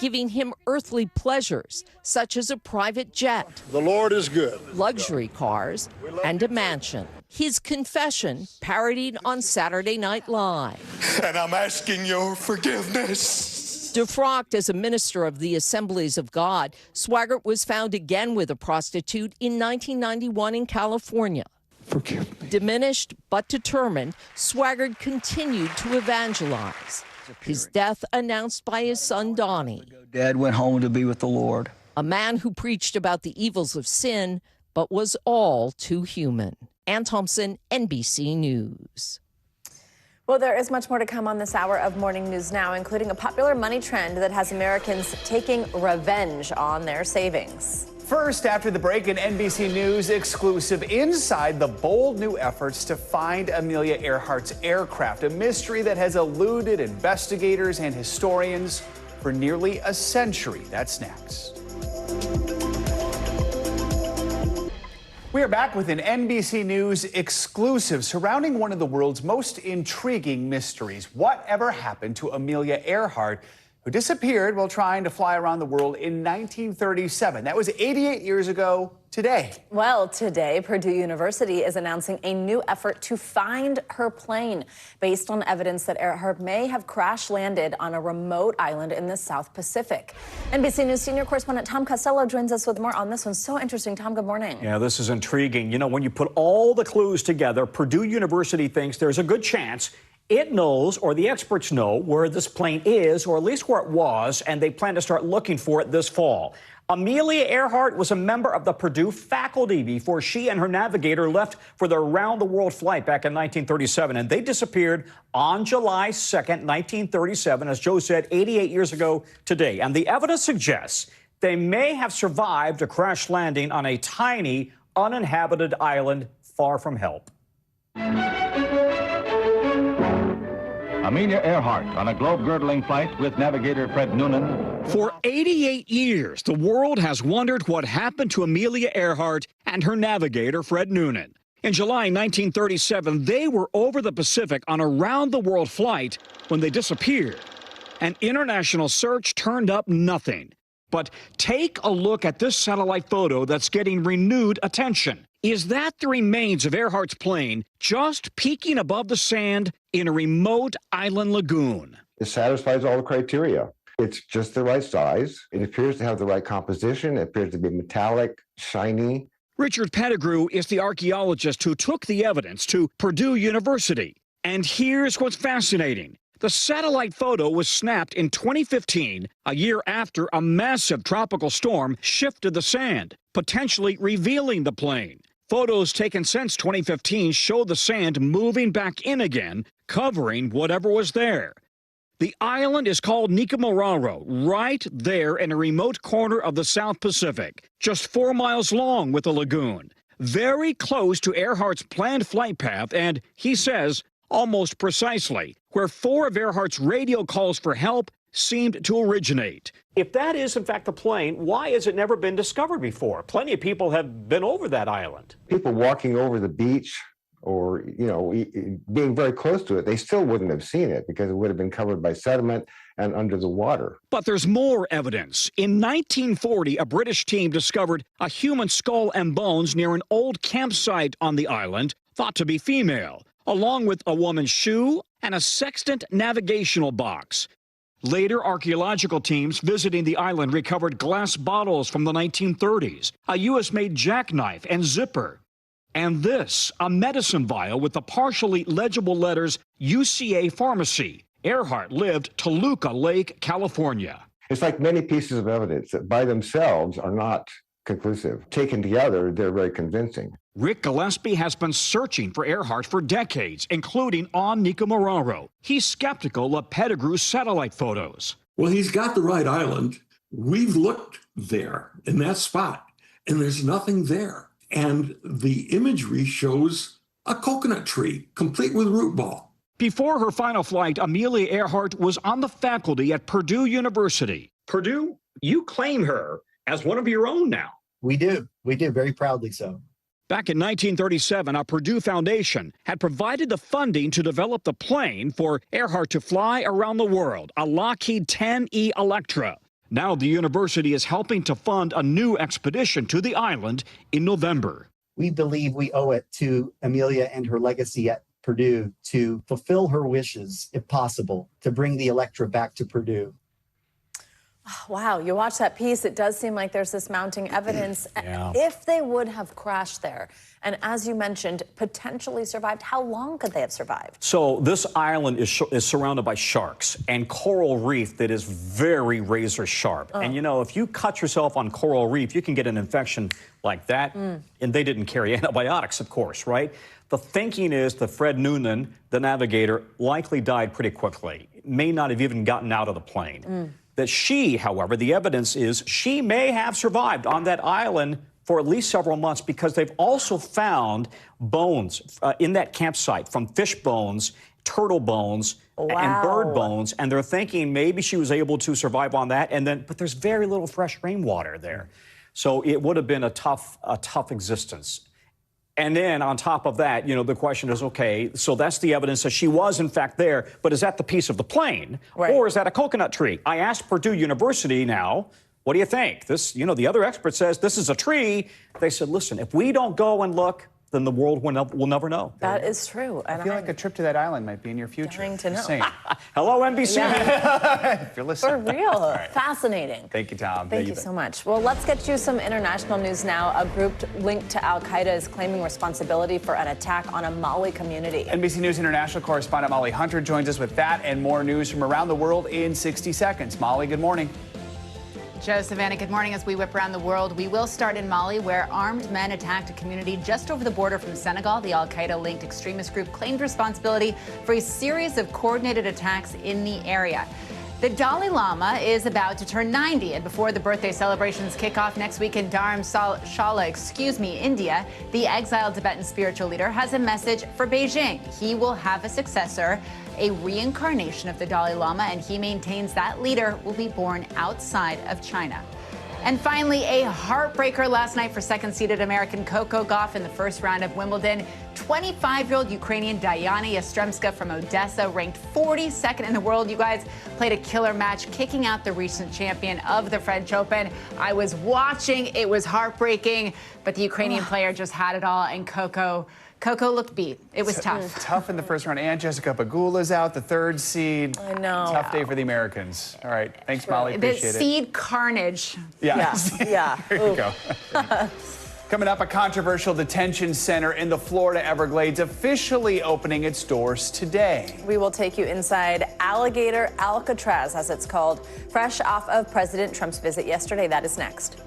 giving him earthly pleasures, such as a private jet, the Lord is good, luxury cars, and a mansion. His confession parodied on Saturday Night Live. And I'm asking your forgiveness. Defrocked as a minister of the Assemblies of God, Swaggart was found again with a prostitute in 1991 in California. Forgive me. Diminished but determined, Swaggart continued to evangelize. His death announced by his son Donnie. Dad went home to be with the Lord. A man who preached about the evils of sin, but was all too human. Ann Thompson, NBC News. Well, there is much more to come on this hour of Morning News Now, including a popular money trend that has Americans taking revenge on their savings. First, after the break, an NBC News exclusive inside the bold new efforts to find Amelia Earhart's aircraft, a mystery that has eluded investigators and historians for nearly a century. That's next. We are back with an NBC News exclusive surrounding one of the world's most intriguing mysteries. Whatever happened to Amelia Earhart, who disappeared while trying to fly around the world in 1937? That was 88 years ago today. Well, today, Purdue University is announcing a new effort to find her plane based on evidence that Earhart may have crash-landed on a remote island in the South Pacific. NBC News senior correspondent Tom Costello joins us with more on this one. So interesting. Tom, good morning. Yeah, this is intriguing. You know, when you put all the clues together, Purdue University thinks there's a good chance it knows, or the experts know, where this plane is, or at least where it was, and they plan to start looking for it this fall. Amelia Earhart was a member of the Purdue faculty before she and her navigator left for their round-the-world flight back in 1937, and they disappeared on July 2nd, 1937, as Joe said, 88 years ago today. And the evidence suggests they may have survived a crash landing on a tiny, uninhabited island far from help. Amelia Earhart on a globe-girdling flight with navigator Fred Noonan. For 88 years, the world has wondered what happened to Amelia Earhart and her navigator Fred Noonan. In July 1937, they were over the Pacific on a round-the-world flight when they disappeared. An international search turned up nothing. But take a look at this satellite photo that's getting renewed attention. Is that the remains of Earhart's plane just peeking above the sand in a remote island lagoon? It satisfies all the criteria. It's just the right size. It appears to have the right composition. It appears to be metallic, shiny. Richard Pettigrew is the archaeologist who took the evidence to Purdue University. And here's what's fascinating. The satellite photo was snapped in 2015, a year after a massive tropical storm shifted the sand, potentially revealing the plane. Photos taken since 2015 show the sand moving back in again, covering whatever was there. The island is called Nicomararo, right there in a remote corner of the South Pacific, just 4 miles long with a lagoon, very close to Earhart's planned flight path, and, he says, almost precisely where 4 of Earhart's radio calls for help seemed to originate. If that is, in fact, the plane, why has it never been discovered before? Plenty of people have been over that island. People walking over the beach or, being very close to it, they still wouldn't have seen it because it would have been covered by sediment and under the water. But there's more evidence. In 1940, a British team discovered a human skull and bones near an old campsite on the island, thought to be female, along with a woman's shoe and a sextant navigational box. Later, archaeological teams visiting the island recovered glass bottles from the 1930s, a U.S.-made jackknife and zipper. And this, a medicine vial with the partially legible letters UCA Pharmacy. Earhart lived Toluca Lake, California. It's like many pieces of evidence that by themselves are not conclusive. Taken together, they're very convincing. Rick Gillespie has been searching for Earhart for decades, including on Nicomararo. He's skeptical of Pettigrew's satellite photos. Well, he's got the right island. We've looked there in that spot, and there's nothing there. And the imagery shows a coconut tree, complete with root ball. Before her final flight, Amelia Earhart was on the faculty at Purdue University. Purdue, you claim her as one of your own now. We do, very proudly so. Back in 1937, a Purdue Foundation had provided the funding to develop the plane for Earhart to fly around the world, a Lockheed 10E Electra. Now the university is helping to fund a new expedition to the island in November. We believe we owe it to Amelia and her legacy at Purdue to fulfill her wishes, if possible, to bring the Electra back to Purdue. Wow, you watch that piece, it does seem like there's this mounting evidence. Yeah. If they would have crashed there, and as you mentioned, potentially survived, how long could they have survived? So this island is surrounded by sharks and coral reef that is very razor sharp. And if you cut yourself on coral reef, you can get an infection like that. And they didn't carry antibiotics, of course, right? The thinking is that Fred Noonan, the navigator, likely died pretty quickly, may not have even gotten out of the plane. That she, however, the evidence is she may have survived on that island for at least several months because they've also found bones in that campsite from fish bones, turtle bones, and bird bones. And they're thinking maybe she was able to survive on that. But there's very little fresh rainwater there. So it would have been a tough existence. And then on top of that, the question is, okay, so that's the evidence that she was in fact there, but is that the piece of the plane? Right. Or is that a coconut tree? I asked Purdue University now, what do you think? This, the other expert says this is a tree. They said, listen, if we don't go and look, then the world will never know. That is true. And I feel like a trip to that island might be in your future. Dying to know. Hello, NBC. Yeah. If you're listening. For real. Right. Fascinating. Thank you, Tom. Thank you so much. Well, let's get you some international news now. A group linked to Al-Qaeda is claiming responsibility for an attack on a Mali community. NBC News International correspondent Molly Hunter joins us with that and more news from around the world in 60 seconds. Molly, good morning. Joe, Savannah, good morning. As we whip around the world, we will start in Mali, where armed men attacked a community just over the border from Senegal. The Al-Qaeda-linked extremist group claimed responsibility for a series of coordinated attacks in the area. The Dalai Lama is about to turn 90, and before the birthday celebrations kick off next week in Dharamsala, India, the exiled Tibetan spiritual leader has a message for Beijing. He will have a successor, a reincarnation of the Dalai Lama, and he maintains that leader will be born outside of China. And finally, a heartbreaker last night for second-seeded American Coco Gauff in the first round of Wimbledon. 25-year-old Ukrainian Diana Yastremska from Odessa, ranked 42nd in the world. You guys played a killer match, kicking out the recent champion of the French Open. I was watching. It was heartbreaking, but the Ukrainian player just had it all, and Coco looked beat. It was tough. Tough in the first round. And Jessica Pegula's out, the third seed. I know. Tough day for the Americans. All right. Thanks, Molly. Appreciate it. The seed carnage. Yeah. Yeah. There you go. Coming up, a controversial detention center in the Florida Everglades officially opening its doors today. We will take you inside Alligator Alcatraz, as it's called, fresh off of President Trump's visit yesterday. That is next.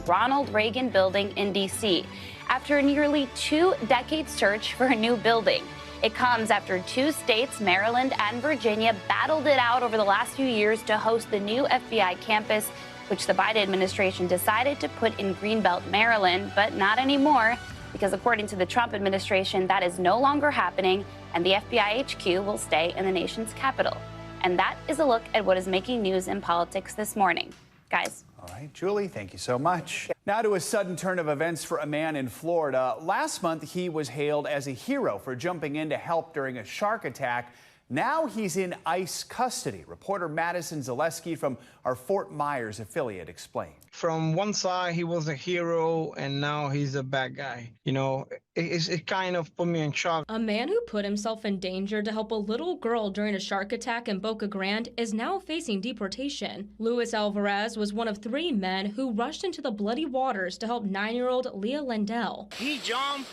Ronald Reagan Building in D.C. after a nearly 2-decade search for a new building. It comes after 2 states, Maryland and Virginia, battled it out over the last few years to host the new FBI campus, which the Biden administration decided to put in Greenbelt, Maryland, but not anymore, because according to the Trump administration, that is no longer happening, and the FBI HQ will stay in the nation's capital. And that is a look at what is making news in politics this morning. Guys. All right, Julie, thank you so much. Now to a sudden turn of events for a man in Florida. Last month, he was hailed as a hero for jumping in to help during a shark attack. Now he's in ICE custody. Reporter Madison Zaleski from our Fort Myers affiliate explained. From one side, he was a hero, and now he's a bad guy. You know, it kind of put me in shock. A man who put himself in danger to help a little girl during a shark attack in Boca Grande is now facing deportation. Luis Alvarez was one of 3 men who rushed into the bloody waters to help 9-year-old Leah Lendell. He jumped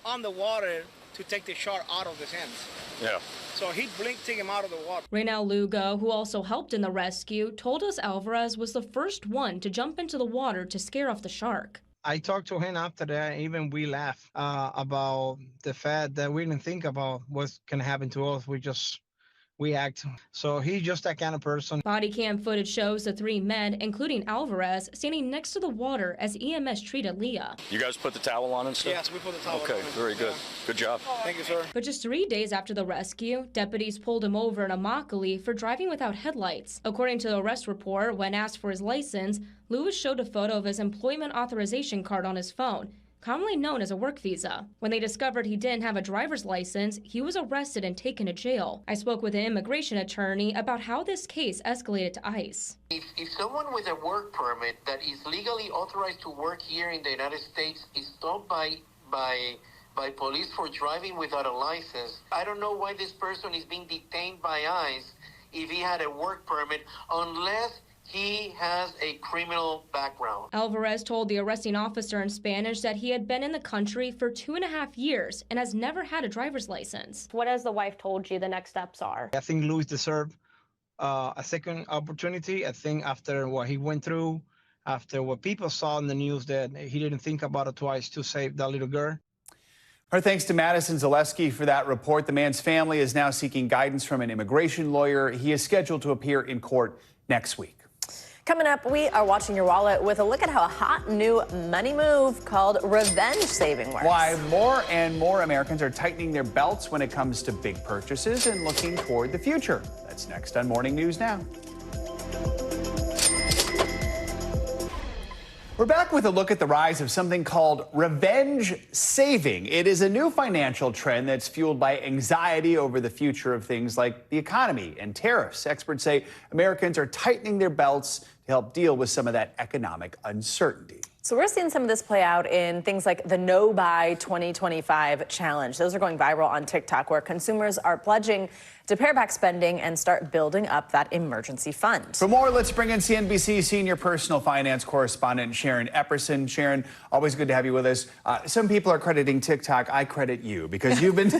on the water to take the shark out of his hands. Yeah. So he blinked, take him out of the water. Reynal Lugo, who also helped in the rescue, told us Alvarez was the first one to jump into the water to scare off the shark. I talked to him after that. Even we laughed about the fact that we didn't think about what's going to happen to us. We act. So he's just that kind of person. Body cam footage shows the 3 men, including Alvarez, standing next to the water as EMS treated Leah. You guys put the towel on and stuff? Yes, we put the towel on. Okay, very good. Good job. Thank you, sir. But just 3 days after the rescue, deputies pulled him over in Immokalee for driving without headlights. According to the arrest report, when asked for his license, Lewis showed a photo of his employment authorization card on his phone, commonly known as a work visa. When they discovered he didn't have a driver's license, he was arrested and taken to jail. I spoke with an immigration attorney about how this case escalated to ICE. If someone with a work permit that is legally authorized to work here in the United States is stopped by police for driving without a license, I don't know why this person is being detained by ICE if he had a work permit, unless he has a criminal background. Alvarez told the arresting officer in Spanish that he had been in the country for 2.5 years and has never had a driver's license. What has the wife told you the next steps are? I think Luis deserved a second opportunity. I think after what he went through, after what people saw in the news, that he didn't think about it twice to save that little girl. Our thanks to Madison Zaleski for that report. The man's family is now seeking guidance from an immigration lawyer. He is scheduled to appear in court next week. Coming up, we are watching your wallet with a look at how a hot new money move called revenge saving works. Why more and more Americans are tightening their belts when it comes to big purchases and looking toward the future. That's next on Morning News Now. We're back with a look at the rise of something called revenge saving. It is a new financial trend that's fueled by anxiety over the future of things like the economy and tariffs. Experts say Americans are tightening their belts to help deal with some of that economic uncertainty. So we're seeing some of this play out in things like the No Buy 2025 challenge. Those are going viral on TikTok, where consumers are pledging to pare back spending and start building up that emergency fund. For more, let's bring in CNBC senior personal finance correspondent Sharon Epperson. Sharon, always good to have you with us. Some people are crediting TikTok. I credit you because you've been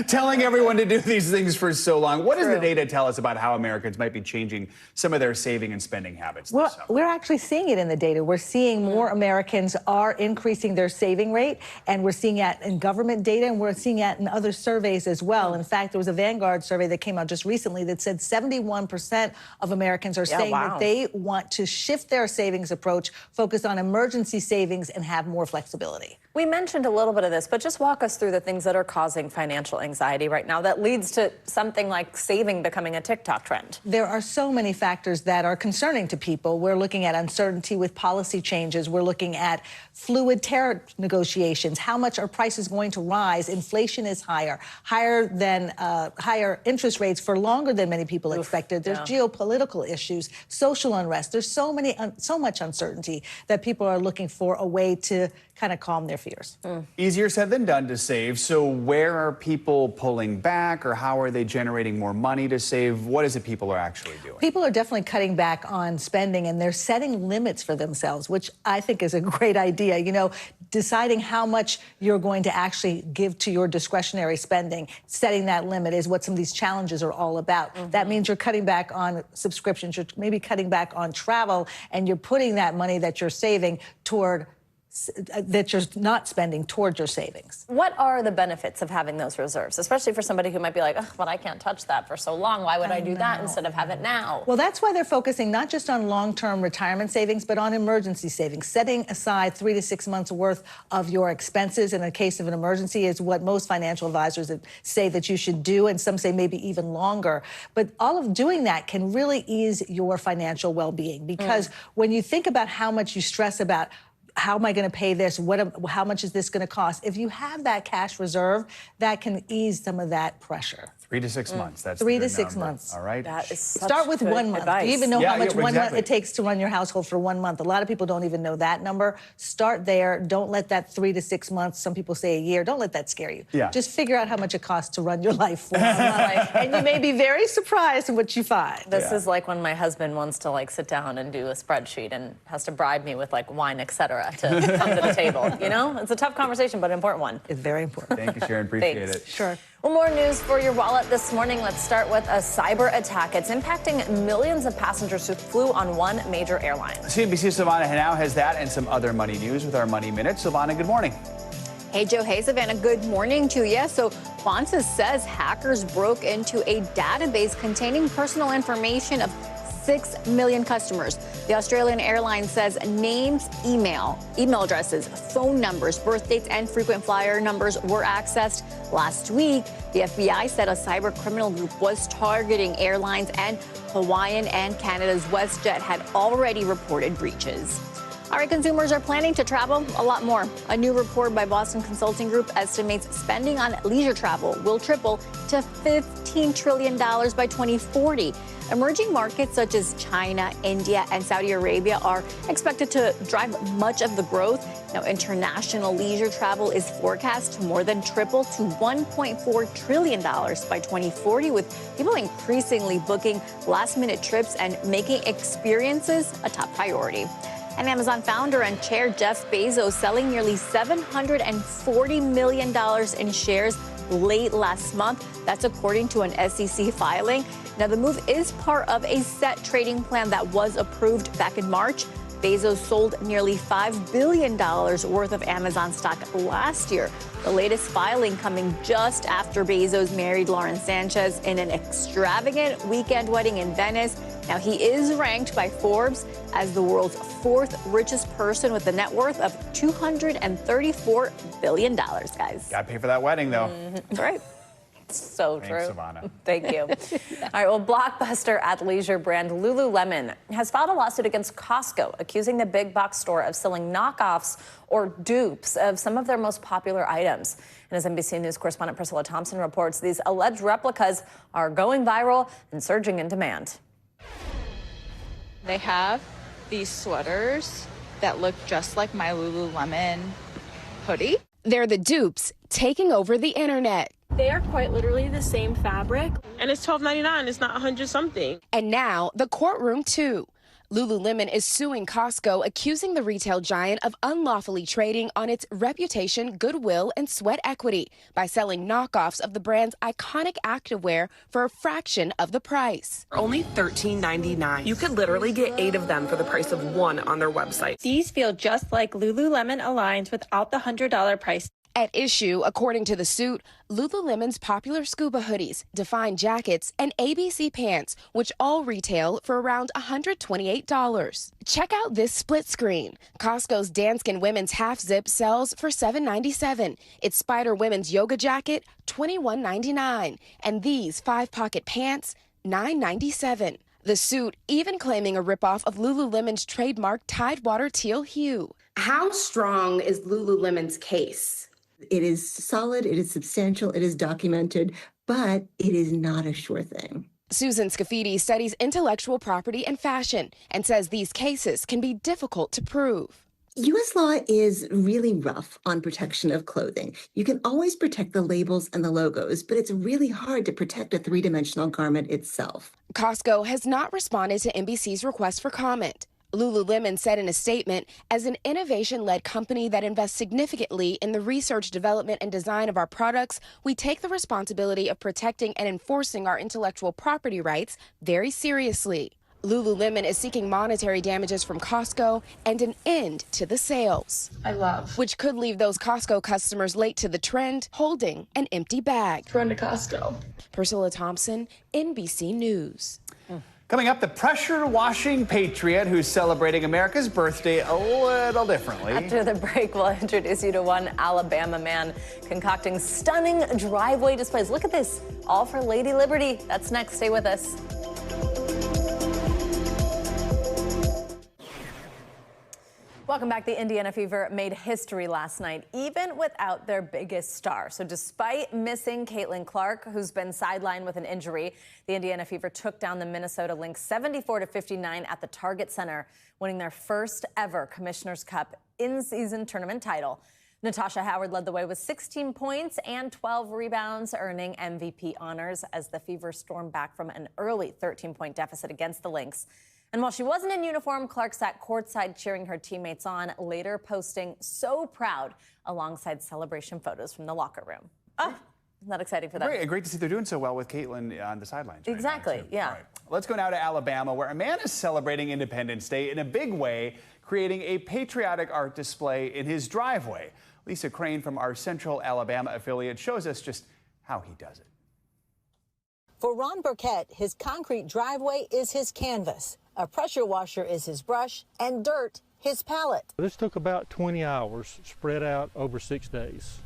telling everyone to do these things for so long. What does the data tell us about how Americans might be changing some of their saving and spending habits? Well, we're actually seeing it in the data. We're seeing seeing more Americans are increasing their saving rate, and we're seeing that in government data, and we're seeing that in other surveys as well. In fact, there was a Vanguard survey that came out just recently that said 71% of Americans are saying that they want to shift their savings approach, focus on emergency savings, and have more flexibility. We mentioned a little bit of this, but just walk us through the things that are causing financial anxiety right now that leads to something like saving becoming a TikTok trend. There are so many factors that are concerning to people. We're looking at uncertainty with policy changes. We're looking at fluid tariff negotiations. How much are prices going to rise? Inflation is higher interest rates for longer than many people expected. There's geopolitical issues, social unrest. There's so much uncertainty that people are looking for a way to kind of calm their fears. Easier said than done to save. So where are people pulling back, or how are they generating more money to save? What is it people are actually doing? People are definitely cutting back on spending, and they're setting limits for themselves, which I think is a great idea. You know, deciding how much you're going to actually give to your discretionary spending, setting that limit is what some of these challenges are all about. That means you're cutting back on subscriptions, you're maybe cutting back on travel, and you're putting that money that you're saving toward that you're not spending towards your savings. What are the benefits of having those reserves, especially for somebody who might be like, oh, but I can't touch that for so long. Why would I do that instead of have it now? Well, that's why they're focusing not just on long-term retirement savings, but on emergency savings. Setting aside 3 to 6 months worth of your expenses in the case of an emergency is what most financial advisors say that you should do, and some say maybe even longer. But all of doing that can really ease your financial well-being, because when you think about how much you stress about how am I going to pay this? How much is this going to cost? If you have that cash reserve, that can ease some of that pressure. 3 to 6 months. That's 3 to 6 months. All right. That is such Start with 1 month. advice. Do you even know how much 1 month it takes to run your household for 1 month? A lot of people don't even know that number. Start there. Don't let that 3 to 6 months, some people say a year, don't let that scare you. Just figure out how much it costs to run your life for 1 month. And you may be very surprised at what you find. This is like when my husband wants to sit down and do a spreadsheet and has to bribe me with wine, etc. to come to the table. You know, it's a tough conversation, but an important one. It's very important. Thank you, Sharon. Appreciate it. Sure. Well, more news for your wallet this morning. Let's start with a cyber attack. It's impacting millions of passengers who flew on one major airline. CNBC's Savannah now has that and some other money news with our Money Minute. Savannah, good morning. Hey, Joe. Hey, Savannah. Good morning to you. So Qantas says hackers broke into a database containing personal information of 6 million customers. The Australian airline says names, email addresses, phone numbers, birth dates, and frequent flyer numbers were accessed. Last week, the FBI said a cyber criminal group was targeting airlines, and Hawaiian and Canada's WestJet had already reported breaches. All right, consumers are planning to travel a lot more. A new report by Boston Consulting Group estimates spending on leisure travel will triple to $15 trillion by 2040. Emerging markets such as China, India, and Saudi Arabia are expected to drive much of the growth. Now, international leisure travel is forecast to more than triple to $1.4 trillion by 2040, with people increasingly booking last-minute trips and making experiences a top priority. And Amazon founder and chair Jeff Bezos selling nearly $740 million in shares late last month. That's according to an SEC filing. Now, the move is part of a set trading plan that was approved back in March. Bezos sold nearly $5 billion worth of Amazon stock last year. The latest filing coming just after Bezos married Lauren Sanchez in an extravagant weekend wedding in Venice. Now, he is ranked by Forbes as the world's 4th richest person with a net worth of $234 billion, guys. Got to pay for that wedding, though. That's right. So Thanks, true. Savannah. Thank you. All right, well, blockbuster athleisure brand Lululemon has filed a lawsuit against Costco, accusing the big box store of selling knockoffs or dupes of some of their most popular items. And as NBC News correspondent Priscilla Thompson reports, these alleged replicas are going viral and surging in demand. They have these sweaters that look just like my Lululemon hoodie. They're the dupes taking over the internet. They are quite literally the same fabric. And it's $12.99. It's not $100 something. And now the courtroom, too. Lululemon is suing Costco, accusing the retail giant of unlawfully trading on its reputation, goodwill, and sweat equity by selling knockoffs of the brand's iconic activewear for a fraction of the price. Only $13.99. You could literally get 8 of them for the price of 1 on their website. These feel just like Lululemon Aligns without the $100 price. At issue, according to the suit, Lululemon's popular scuba hoodies, Define jackets, and ABC pants, which all retail for around $128. Check out this split screen. Costco's Danskin women's half zip sells for $7.97. Its Spider women's yoga jacket, $21.99. And these 5-pocket pants, $9.97. The suit even claiming a ripoff of Lululemon's trademark Tidewater teal hue. How strong is Lululemon's case? It is solid, it is substantial, it is documented, but it is not a sure thing. Susan Scafidi studies intellectual property and fashion and says these cases can be difficult to prove. U.S. law is really rough on protection of clothing. You can always protect the labels and the logos, but it's really hard to protect a three-dimensional garment itself. Costco has not responded to NBC's request for comment. Lululemon said in a statement, as an innovation-led company that invests significantly in the research, development, and design of our products, we take the responsibility of protecting and enforcing our intellectual property rights very seriously. Lululemon is seeking monetary damages from Costco and an end to the sales. Which could leave those Costco customers late to the trend, holding an empty bag. Run to Costco. Priscilla Thompson, NBC News. Coming up, the pressure-washing patriot who's celebrating America's birthday a little differently. After the break, we'll introduce you to one Alabama man concocting stunning driveway displays. Look at this, all for Lady Liberty. That's next. Stay with us. Welcome back. The Indiana Fever made history last night, even without their biggest star. So despite missing Caitlin Clark, who's been sidelined with an injury, the Indiana Fever took down the Minnesota Lynx 74-59 at the Target Center, winning their first ever Commissioner's Cup in-season tournament title. Natasha Howard led the way with 16 points and 12 rebounds, earning MVP honors as the Fever stormed back from an early 13-point deficit against the Lynx. And while she wasn't in uniform, Clark sat courtside cheering her teammates on, later posting "so proud" alongside celebration photos from the locker room. Oh, not exciting for them. Great to see they're doing so well with Caitlin on the sidelines. Right exactly, now, yeah. All right. Let's go now to Alabama, where a man is celebrating Independence Day in a big way, creating a patriotic art display in his driveway. Lisa Crane from our Central Alabama affiliate shows us just how he does it. For Ron Burkett, his concrete driveway is his canvas. A pressure washer is his brush, and dirt his palette. This took about 20 hours, spread out over 6 days.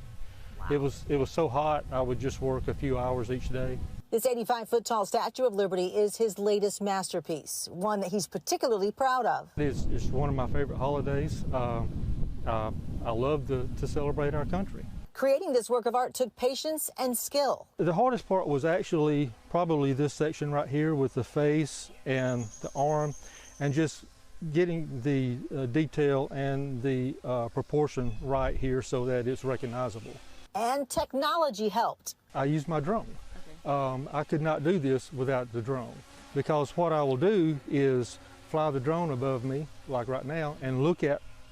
Wow. It was so hot, I would just work a few hours each day. This 85-foot-tall Statue of Liberty is his latest masterpiece, one that he's particularly proud of. It's one of my favorite holidays. I love to celebrate our country. Creating this work of art took patience and skill. The hardest part was actually probably this section right here with the face and the arm, and just getting the detail and the proportion right here so that it's recognizable. And technology helped. I used my drone. I could not do this without the drone, because what I will do is fly the drone above me, like right now, and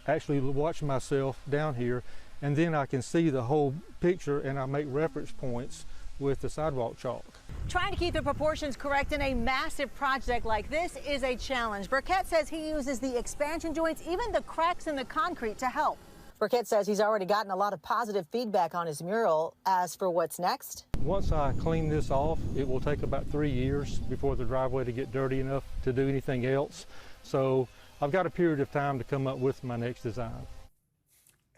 actually watch myself down here, and then I can see the whole picture, and I make reference points with the sidewalk chalk. Trying to keep the proportions correct in a massive project like this is a challenge. Burkett says he uses the expansion joints, even the cracks in the concrete, to help. Burkett says he's already gotten a lot of positive feedback on his mural. As for what's next? Once I clean this off, it will take about 3 years before the driveway to get dirty enough to do anything else. So I've got a period of time to come up with my next design.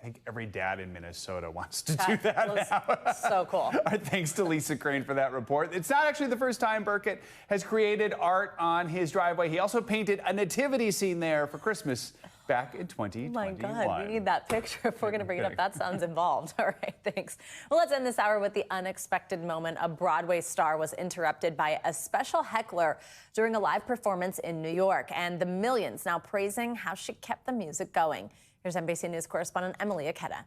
I think every dad in Minnesota wants to do that now. So cool. Our thanks to Lisa Crane for that report. It's not actually the first time Burkett has created art on his driveway. He also painted a nativity scene there for Christmas back in 2021. Oh my God, we need that picture if we're going to bring it up. That sounds involved. All right, thanks. Well, let's end this hour with the unexpected moment. A Broadway star was interrupted by a special heckler during a live performance in New York, and the millions now praising how she kept the music going. Here's NBC News correspondent Amelia Earhart.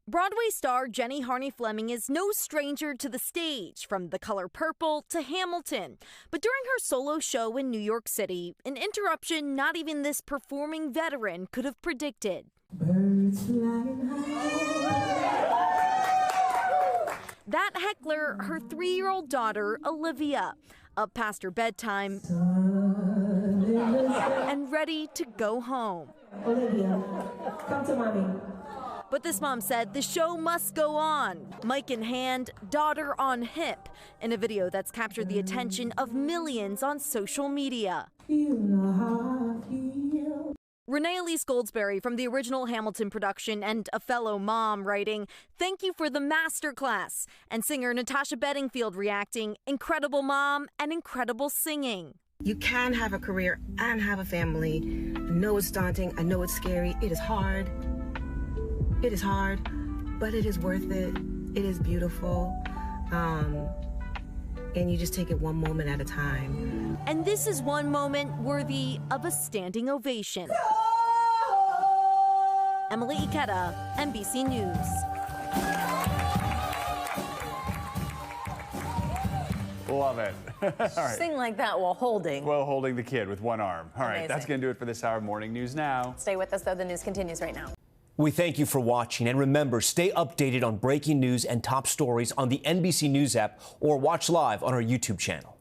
Broadway star Jenny Harney Fleming is no stranger to the stage, from The Color Purple to Hamilton. But during her solo show in New York City, an interruption not even this performing veteran could have predicted. Birds flying high. That heckler, her 3-year-old daughter, Olivia, up past her bedtime and ready to go home. Olivia, come to mommy. But this mom said the show must go on. Mic in hand, daughter on hip, in a video that's captured the attention of millions on social media. Renee Elise Goldsberry from the original Hamilton production and a fellow mom writing, "Thank you for the masterclass." And singer Natasha Bedingfield reacting, "Incredible mom and incredible singing." You can have a career and have a family. I know it's daunting. I know it's scary. It is hard. It is hard, but it is worth it. It is beautiful. And you just take it one moment at a time. And this is one moment worthy of a standing ovation. Emily Ikeda, NBC News. Love it. All right. Sing like that while holding. While holding the kid with one arm. All right, Amazing. that's going to do it for this hour of Morning News Now. Stay with us, though. The news continues right now. We thank you for watching, and remember, stay updated on breaking news and top stories on the NBC News app or watch live on our YouTube channel.